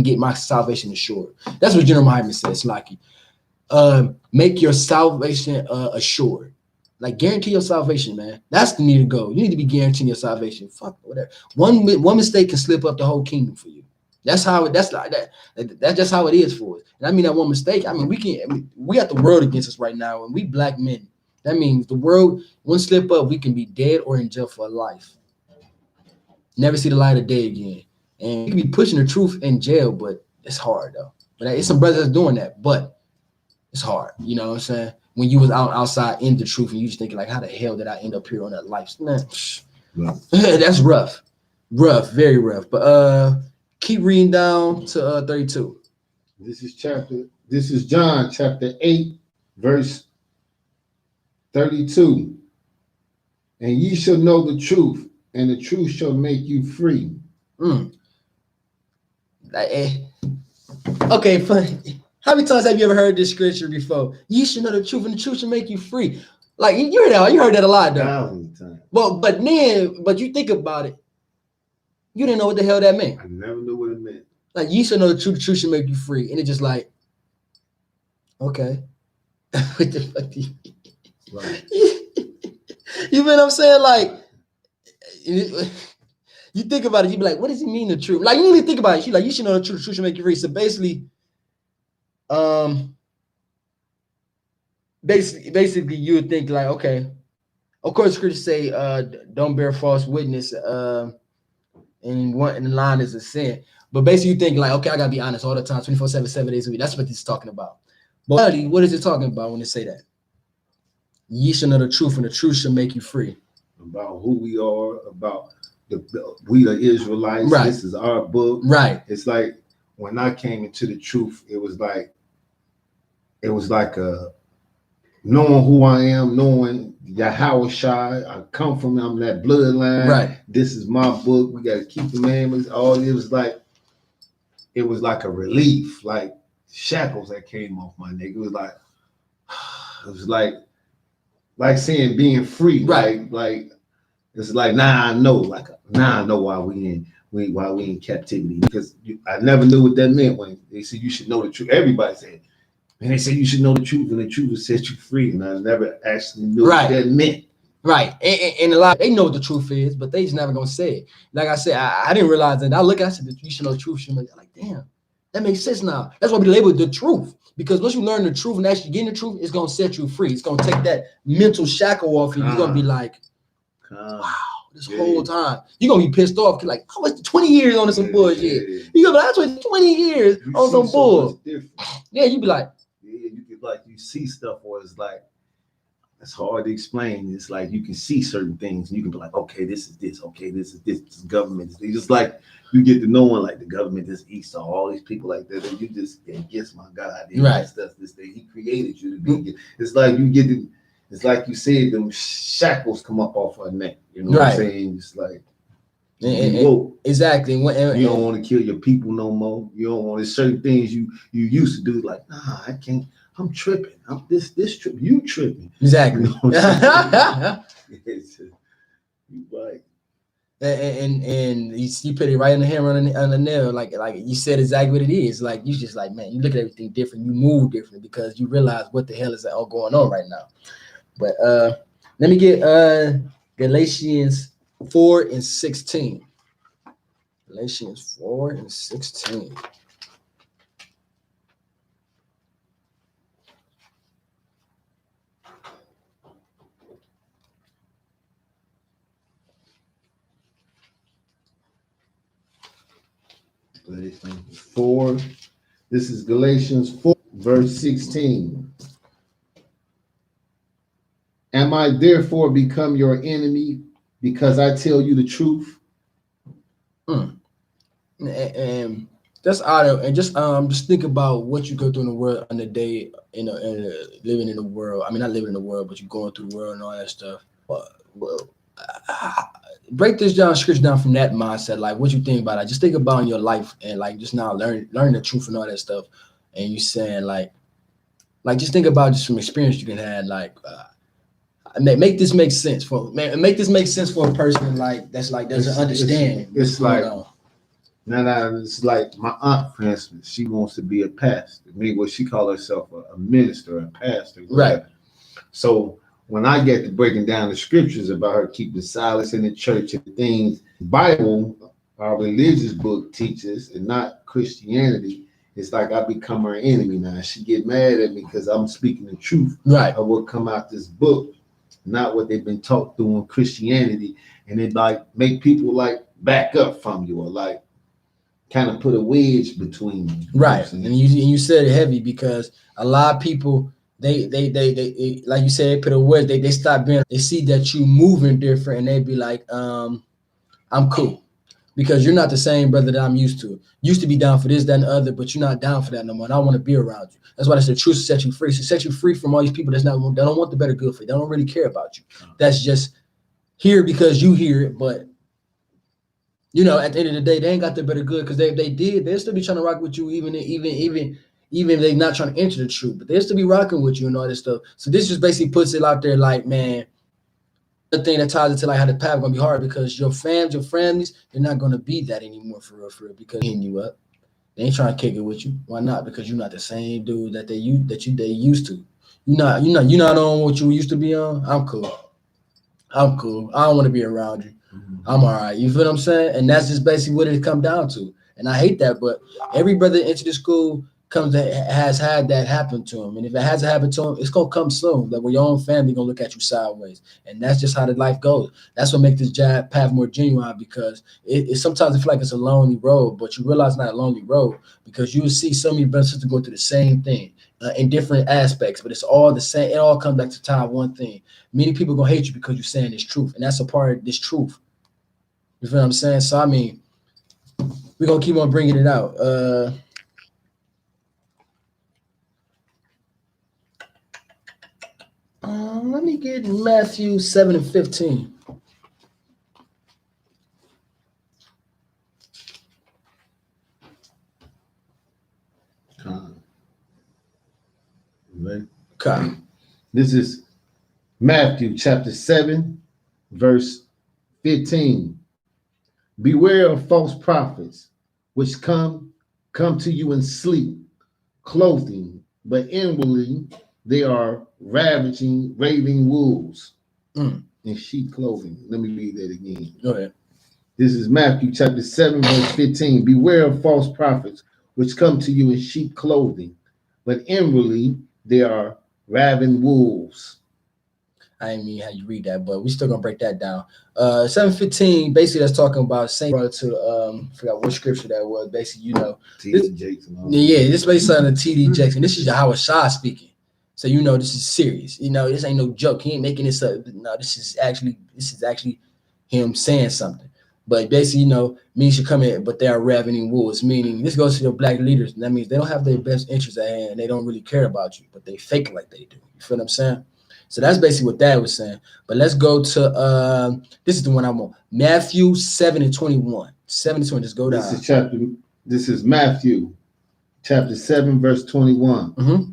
get my salvation assured. That's what General Muhammad says, Salaki. Make your salvation assured. Like guarantee your salvation, man. That's the need to go. You need to be guaranteeing your salvation. Fuck whatever. One mistake can slip up the whole kingdom for you. That's just how it is for us. And I mean that one mistake. I mean we got the world against us right now, and we black men. That means the world, one slip up, we can be dead or in jail for life. Never see the light of day again. And you can be pushing the truth in jail, but it's hard though. But it's some brothers that's doing that, but it's hard. You know what I'm saying? When you was outside in the truth and you just thinking like, how the hell did I end up here on that life? Man, that's rough. Rough, very rough. But keep reading down to 32. This is John chapter 8, verse 32. And ye shall know the truth, and the truth shall make you free. Okay, fine. How many times have you ever heard this scripture before? You should know the truth, and the truth shall make you free. Like you heard that a lot, though. 1,000 times. Well, but you think about it, you didn't know what the hell that meant. I never knew what it meant. Like you should know the truth shall make you free, and it's just like, okay, what the fuck? Right. You know what I'm saying? Like, you think about it, you be like, what does he mean the truth? Like, you need to think about it. You should know the truth should make you free. So basically, you would think like, okay, of course, scriptures say, don't bear false witness, and the line is a sin. But basically, you think like, okay, I gotta be honest all the time, 24/7, 7 days a week. That's what this is talking about. But what is it talking about when they say that? Ye shall know the truth, and the truth shall make you free. About who we are, about we the Israelites. Right. This is our book. Right. It's like when I came into the truth, it was like knowing who I am, knowing Yahweh Shai. I come from I'm that bloodline. Right. This is my book. We got to keep the commandments. It was like a relief, like shackles that came off my neck. It was like saying being free. Right. Like It's like now I know, why we in captivity, because I never knew what that meant when they said you should know the truth. Everybody said, and they said you should know the truth, and the truth will set you free. And I never actually knew what that meant. Right. And a lot, they know what the truth is, but they just never gonna say it. Like I said, I didn't realize that. I look, I said, you should know the truth. I'm like, damn, that makes sense now. That's why we label it the truth. Because once you learn the truth and actually getting the truth, it's gonna set you free. It's gonna take that mental shackle off you. You're gonna be like, wow, this whole time. You're gonna be pissed off. Like, I was 20 years on some bullshit. You're gonna be like, 20 years on some bull. Yeah, you be like, you see stuff where it's like, it's hard to explain. It's like you can see certain things and you can be like, okay, this is this. Okay, this is this. This government is this. Just like you get to knowing like the government is Esau, all these people like that. And you just, yes, my God, right. This thing. He created you to be. It's like you get to, it's like you said, them shackles come up off her neck. You know what I'm saying? It's like, exactly. You don't want to kill your people no more. You don't want to, certain things you used to do. Like, nah, I can't. I'm tripping. I'm this trip. You tripping. Exactly. You know what I'm saying? You right. And you put it right in the hammer on the nail. Like you said exactly what it is. Like you just like, man, you look at everything different. You move different because you realize what the hell is all going on right now. But let me get Galatians 4:16. Galatians 4:16. Galatians 4. This is Galatians 4, verse 16. Am I therefore become your enemy because I tell you the truth? And that's odd. And just think about what you go through in the world on the day, living in the world. I mean, not living in the world, but you're going through the world and all that stuff. Break this down, scripture down from that mindset. Like, what you think about it? Just think about in your life and like just now learn the truth and all that stuff. And you saying like just think about just from experience you can have. Like, make this make sense for a person like that's like doesn't understand. It's like now it's like my aunt, for instance. She wants to be a pastor. What she call herself a minister, a pastor, right? So when I get to breaking down the scriptures about her keeping silence in the church and things, Bible, our religious book teaches, and not Christianity, it's like I become her enemy now. She get mad at me because I'm speaking the truth of what come out this book, not what they've been taught through in Christianity, and it like make people like back up from you or like kind of put a wedge between you. Right, and you said it heavy because a lot of people. They like you said, they put a word. They stop being. They see that you moving different, and they be like, I'm cool, because you're not the same brother that I'm used to. Used to be down for this, that, and the other, but you're not down for that no more. And I want to be around you. That's why they said truth set you free. So set you free from all these people that don't want the better good for you. They don't really care about you. That's just here because you hear it, but you know, at the end of the day, they ain't got the better good because they did. They'll still be trying to rock with you, even if they're not trying to enter the truth, but they'll still be rocking with you and all this stuff. So this just basically puts it out there like, man, the thing that ties it to like how the path gonna be hard because your families, they're not gonna be that anymore for real, because they hitting you up. They ain't trying to kick it with you. Why not? Because you're not the same dude that they used to. You're not on what you used to be on. I'm cool. I don't want to be around you. I'm all right. You feel what I'm saying? And that's just basically what it come down to. And I hate that, but every brother into the school has had that happen to him, and if it hasn't happened to him, it's gonna come soon. That when your own family gonna look at you sideways, and that's just how the life goes. That's what makes this path more genuine because it sometimes I feel like it's a lonely road, but you realize it's not a lonely road because you will see so many brothers and sisters go through the same thing in different aspects, but it's all the same. It all comes back to tie one thing. Many people gonna hate you because you're saying this truth, and that's a part of this truth. You feel what I'm saying? So I mean, we're gonna keep on bringing it out. Let me get Matthew 7:15. Okay. This is Matthew chapter 7, verse 15. Beware of false prophets, which come to you in sleep, clothing, but inwardly they are raving wolves in sheep clothing. Let me read that again. Go ahead. This is Matthew chapter 7, verse 15. Beware of false prophets, which come to you in sheep clothing, but inwardly they are raving wolves. I didn't mean how you read that, but we still gonna break that down. 7:15, basically that's talking about Saint brought to forgot what scripture that was. Basically, T.D. Jakes and all that. yeah, this based on the T.D. Jackson. This is Yahweh Shah speaking. So this is serious. This ain't no joke. He ain't making this up. No, this is actually him saying something. But basically, men should come in, but they are ravening wolves, meaning this goes to the black leaders. And that means they don't have their best interests at hand. They don't really care about you, but they fake it like they do. You feel what I'm saying? So that's basically what that was saying. But let's go to this is the one I want. Matthew 7:21. 7:21. Just go down. This is Matthew chapter 7, verse 21. Mm-hmm.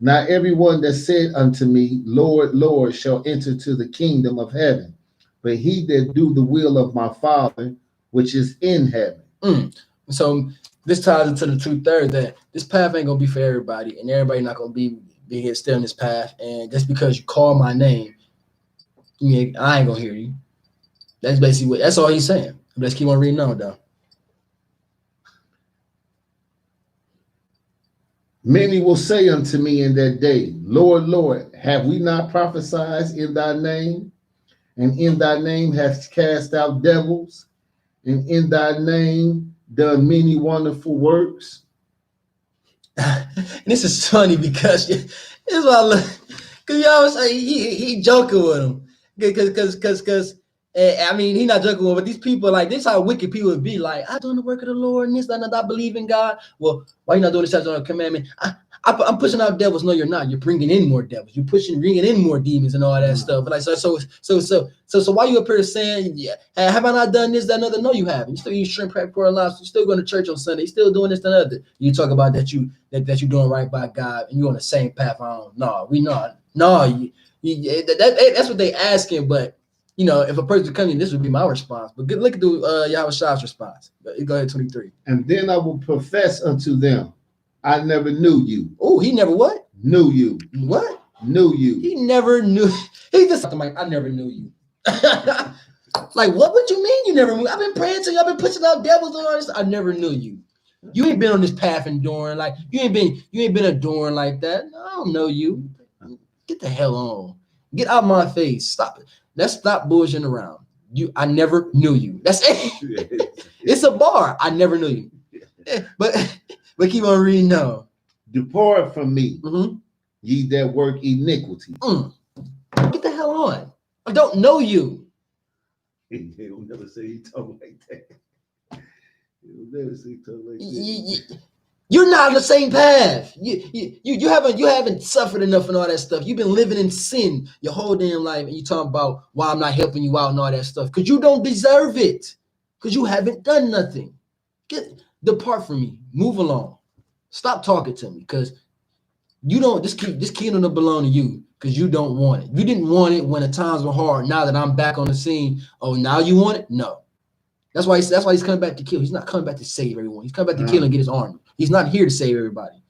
Not everyone that said unto me, Lord, Lord, shall enter to the kingdom of heaven, but he that do the will of my Father which is in heaven. So this ties into the 2/3 that this path ain't gonna be for everybody, and everybody not gonna be here still in this path. And just because you call my name, I ain't gonna hear you. That's basically that's all he's saying. Let's keep on reading on though. Many will say unto me in that day, Lord, Lord, have we not prophesied in thy name? And in thy name hast cast out devils, and in thy name done many wonderful works. And this is funny because this is what I look, because you always say he joking with him. Because I mean, he not joking with him, but these people, like, this how wicked people would be. Like, I doing the work of the Lord and this, and I believe in God. Well, why you not doing this as a commandment? I'm pushing out devils. No, you're not. You're bringing in more devils. You're bringing in more demons and all that stuff. But like, so why you up here saying, yeah, have I not done this, that, another? No, you haven't. You still eating shrimp, crab, pork, lobster. You're still going to church on Sunday. You're still doing this, that, other. You talk about that you're doing right by God and you're on the same path. No, we not. No, that's what they asking. But if a person comes in, this would be my response. But look at the Yahweh Shah's response. Go ahead, 23. And then I will profess unto them, I never knew you. Oh, he never what? Knew you. What? Knew you. He never knew. He just like, I never knew you. Like, what would you mean you never knew? I've been praying to you. I've been pushing out devils and all this. I never knew you. You ain't been on this path enduring. Like, you ain't been adoring like that. I don't know you. Get the hell on. Get out my face. Stop it. Let's stop bullshitting around. I never knew you. That's it. It's a bar. I never knew you. But keep on reading now. Depart from me, ye that work iniquity. Get the hell on. I don't know you. He'll never say he talk like that. He'll never say he talk like that. You're not on the same path. You haven't suffered enough and all that stuff. You've been living in sin your whole damn life, and you talking about why I'm not helping you out and all that stuff. Because you don't deserve it. Because you haven't done nothing. Depart from me. Move along. Stop talking to me. Because you don't. This kingdom don't belong to you. Because you don't want it. You didn't want it when the times were hard. Now that I'm back on the scene, oh, now you want it? No. That's why he's coming back to kill. He's not coming back to save everyone. He's coming back to kill and get his army. He's not here to save everybody.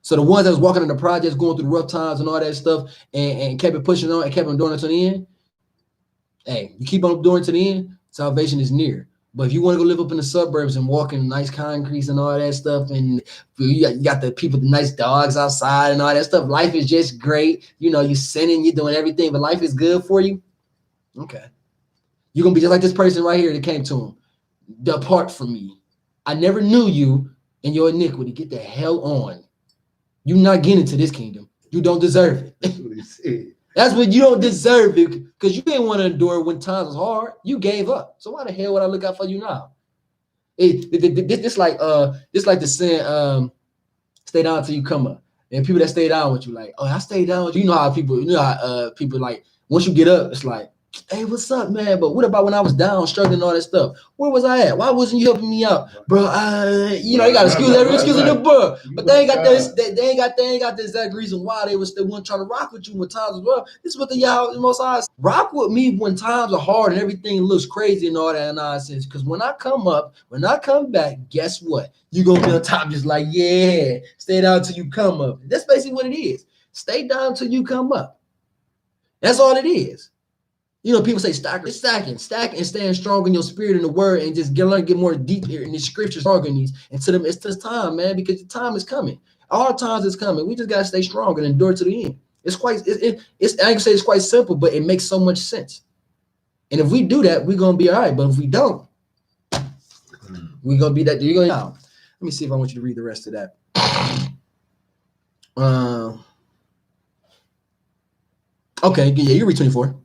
So the ones that was walking in the projects, going through the rough times and all that stuff, and kept it pushing on and kept on doing it to the end. Hey, you keep on doing it to the end, salvation is near. But if you want to go live up in the suburbs and walk in nice concretes and all that stuff, and you got the people, the nice dogs outside and all that stuff, life is just great. You're sinning, you're doing everything, but life is good for you. Okay. You're going to be just like this person right here that came to him. Depart from me. I never knew you and your iniquity. Get the hell on. You're not getting into this kingdom. You don't deserve it. That's what he said. That's what you don't deserve it, because you didn't want to endure when times was hard. You gave up. So why the hell would I look out for you now? This like the saying, stay down till you come up. And people that stay down with you, like, oh, I stay down with you. You know how people like once you get up, it's like, hey, what's up, man? But what about when I was down, struggling, all that stuff? Where was I at? Why wasn't you helping me out, bro? You know, you got every excuse in the book, but they ain't got this. They ain't got the exact reason why they was still one trying to rock with you when times as well. This is what the Most High rock with me when times are hard and everything looks crazy and all that nonsense. Because when I come up, when I come back, guess what? You gonna be on top, just like stay down till you come up. That's basically what it is. Stay down till you come up. That's all it is. You know, people say stacking, and staying strong in your spirit in the word and just get more deep here in the scriptures, strong in these. And to them, it's this time, man, because the time is coming. All times is coming. We just gotta stay strong and endure to the end. It's quite, it's I can say it's quite simple, but it makes so much sense. And if we do that, we're gonna be all right. But if we don't, we're gonna be that. You're going out. Let me see if I want you to read the rest of that. Okay, yeah, you read 24.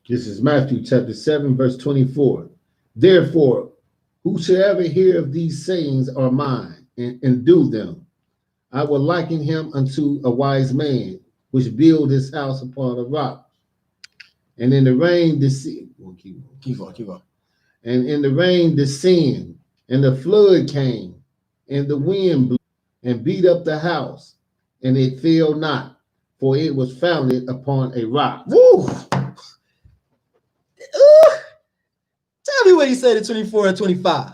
This is Matthew chapter 7, verse 24. Therefore, whosoever hear of these sayings are mine and do them, I will liken him unto a wise man, which build his house upon a rock. And in the rain descend. Keep on. And in the rain descend, and the flood came, and the wind blew and beat up the house, and it fell not, for it was founded upon a rock. Woo! Tell me what he said in 24 and 25.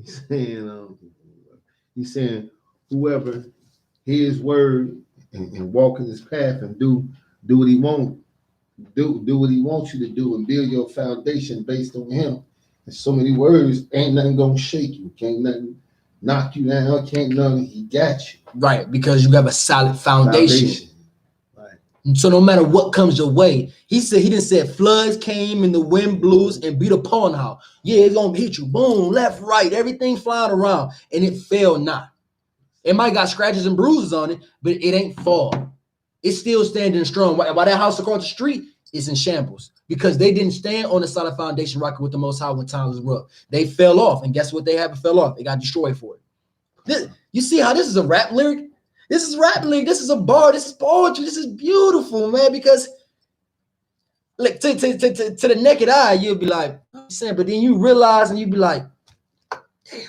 He's saying, whoever hears word and walk in his path and do what he wants, do what he wants you to do and build your foundation based on him. And so many words, ain't nothing gonna shake you, can't nothing knock you down, can't nothing, he got you. Right, because you have a solid foundation. So no matter what comes your way, he didn't say floods came and the wind blew and beat upon the house. Yeah, it's gonna hit you. Boom, left, right, everything flying around, and it fell not. It might got scratches and bruises on it, but it ain't fall. It's still standing strong. Why that house across the street is in shambles? Because they didn't stand on a solid foundation rocking with the Most High when times was rough. They fell off, and guess what they happened? Fell off. They got destroyed for it. You see how this is a rap lyric? This is rap lyric. This is a bar. This is poetry. This is beautiful, man. Because like to the naked eye, you'll be like, but then you realize and you be like, damn.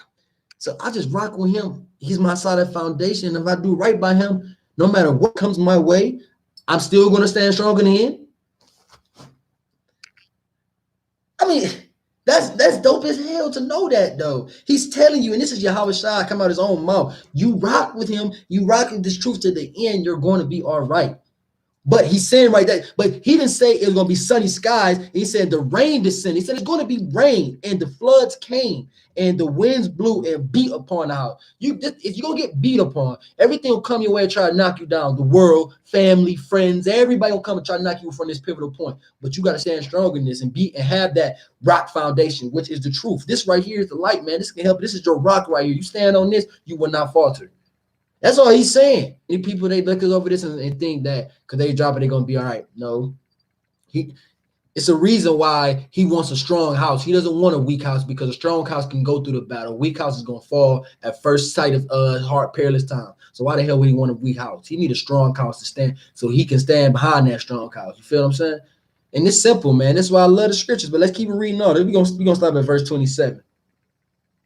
So I just rock with him. He's my solid foundation. If I do right by him, no matter what comes my way, I'm still going to stand strong in the end. I mean, that's dope as hell to know that, though. He's telling you, and this is Yahweh Shai come out his own mouth. You rock with him, you rock with this truth to the end, you're going to be all right. But he's saying right there, but he didn't say it was going to be sunny skies. He said the rain descended. He said it's going to be rain, and the floods came, and the winds blew and beat upon the house. If you're going to get beat upon, everything will come your way and try to knock you down. The world, family, friends, everybody will come and try to knock you from this pivotal point. But you got to stand strong in this and have that rock foundation, which is the truth. This right here is the light, man. This can help. This is your rock right here. You stand on this, you will not falter. That's all he's saying. And people, they look over this and think that because they drop it, they're going to be all right. No. It's a reason why he wants a strong house. He doesn't want a weak house because a strong house can go through the battle. A weak house is going to fall at first sight of hard, perilous time. So why the hell would he want a weak house? He need a strong house to stand so he can stand behind that strong house. You feel what I'm saying? And it's simple, man. That's why I love the scriptures. But let's keep it reading on. We're gonna stop at verse 27.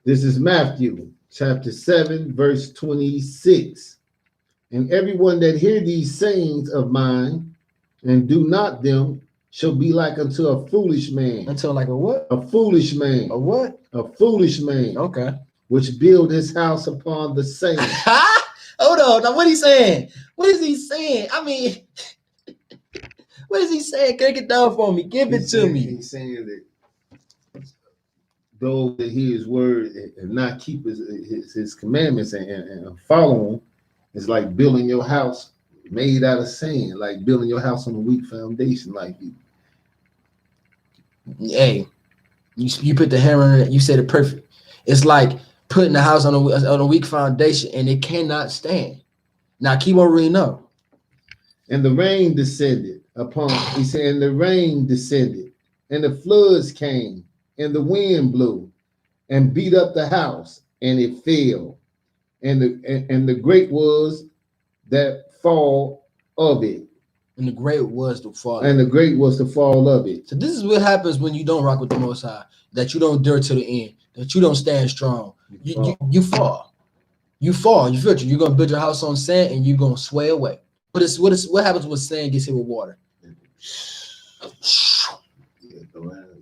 This is Matthew chapter 7, verse 26. And everyone that hear these sayings of mine and do not them shall be like unto a foolish man. Until like a what? A foolish man. A what? A foolish man. Okay. Which build his house upon the sand. Hold on. Now, what he saying? What is he saying? I mean, what is he saying? Break it down for me. Give it to me. He's saying that those that hear his word and not keep his commandments and follow him, it's like building your house made out of sand, like building your house on a weak foundation. Like, hey, you put the hammer on it. You said it perfect. It's like putting the house on a weak foundation, and it cannot stand. Now keep on reading up. And the rain descended upon. He said, and the rain descended, and the floods came, and the wind blew, and beat up the house, and it fell, and the great was that fall of it. And the great was the fall. And the great was the fall of it. So this is what happens when you don't rock with the Most High. That you don't endure to the end. That you don't stand strong. You fall. You fall. You filter. You're gonna build your house on sand and you're gonna sway away. What happens when sand gets hit with water?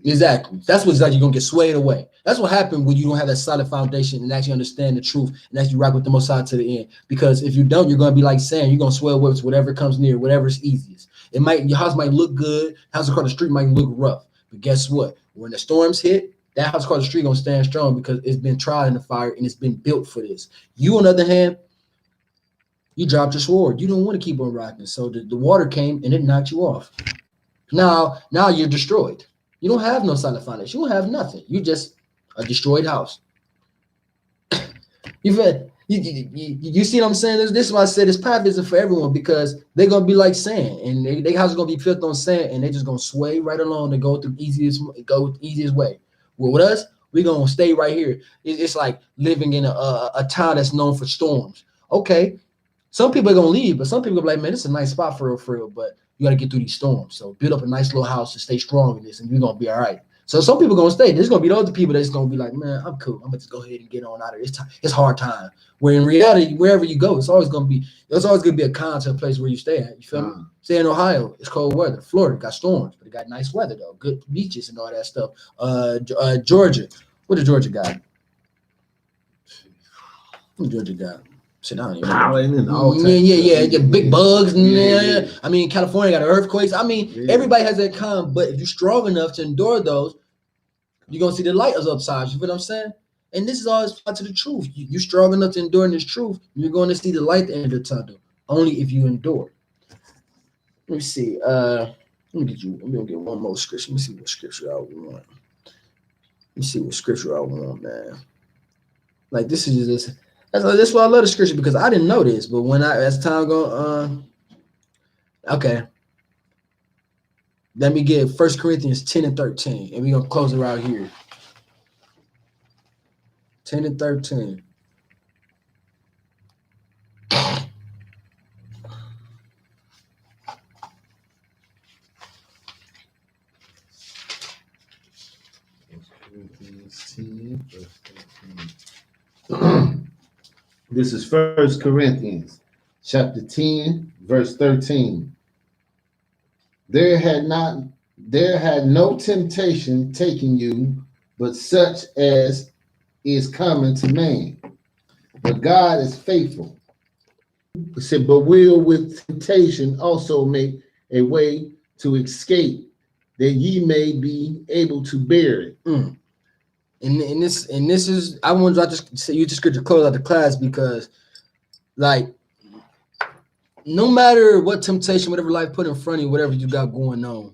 Exactly. That's what's like. You're gonna get swayed away. That's what happened when you don't have that solid foundation and actually understand the truth and actually rock with the Most High to the end. Because if you don't, you're gonna be like sand. You're gonna sway away with whatever comes near, whatever's easiest. Your house might look good, house across the street might look rough. But guess what? When the storms hit, that house across the street gonna stand strong because it's been tried in the fire and it's been built for this. You, on the other hand, you dropped your sword. You don't want to keep on rocking. So the water came and it knocked you off. Now you're destroyed. You don't have no solid foundation. You don't have nothing. You just a destroyed house. You see what I'm saying? This is why I said this path isn't for everyone because they're gonna be like sand, and their house is gonna be built on sand, and they're just gonna sway right along and go through easiest way. Well, with us, we're gonna stay right here. It's like living in a town that's known for storms. Okay, some people are gonna leave, but some people are like, man, this is a nice spot for real, but you got to get through these storms. So build up a nice little house and stay strong in this, and you're going to be all right. So some people going to stay. There's going to be those people that's going to be like, man, I'm cool. I'm going to just go ahead and get on out of this time. It's hard time. Where in reality, wherever you go, there's always going to be a con to a place where you stay at. You feel me? Stay in Ohio. It's cold weather. Florida got storms, but it got nice weather, though. Good beaches and all that stuff. Georgia. What does Georgia got? What Georgia got? Sit down. Yeah. Big bugs. Yeah. I mean, California got earthquakes. I mean, everybody has that kind, but if you're strong enough to endure those, you're gonna see the light is upside. You feel what I'm saying? And this is always part to the truth. You're strong enough to endure this truth. You're going to see the light at the end of the tunnel. Only if you endure. Let me see. Let me get one more scripture. Let me see what scripture I want. Man. Like this is just. That's why I love the scripture because I didn't know this, but as time go okay. Let me get 1 Corinthians 10 and 13, and we're gonna close it right here. 10 and 13. This is 1 Corinthians chapter 10, verse 13. There had no temptation taken you, but such as is common to man. But God is faithful. It said, but will with temptation also make a way to escape, that ye may be able to bear it. And this is, I want to just say you just get to close out the class because, like, no matter what temptation, whatever life put in front of you, whatever you got going on,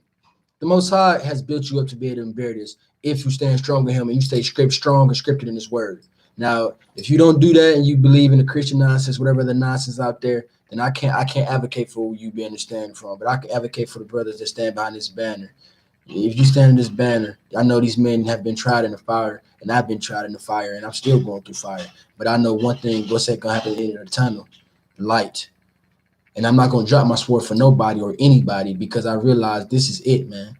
the Most High has built you up to be able to bear this if you stand strong in Him and you stay strong and scripted in His Word. Now, if you don't do that and you believe in the Christian nonsense, whatever the nonsense out there, then I can't advocate for you being standing from, but I can advocate for the brothers that stand behind this banner. If you stand in this banner, I know these men have been tried in the fire, and I've been tried in the fire, and I'm still going through fire. But I know one thing, what's that going to happen at the end of the tunnel? Light. And I'm not going to drop my sword for nobody or anybody because I realize this is it, man.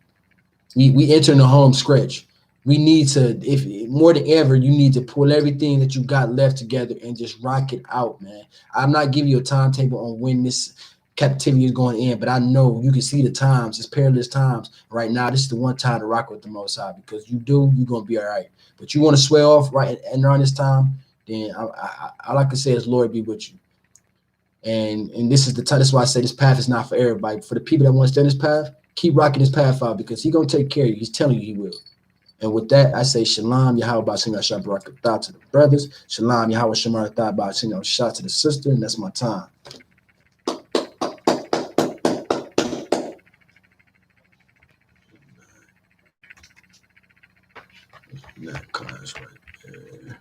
We enter in the home stretch. We need to, if more than ever, you need to pull everything that you got left together and just rock it out, man. I'm not giving you a timetable on when this captivity is going in, but I know you can see the times. It's perilous times right now. This is the one time to rock with the Most High because you're gonna be all right. But you want to swear off right and around this time, then I like to say is Lord be with you. And this is the time. That's why I say this path is not for everybody. For the people that want to stay in this path, keep rocking this path out because He's gonna take care of you. He's telling you He will. And with that, I say Shalom Yahweh Ba'ashem Yashab Barakatah to the brothers. Shalom Yahweh Shemar Thah Ba'ashem Yashab to the sister, and that's my time. That class right there.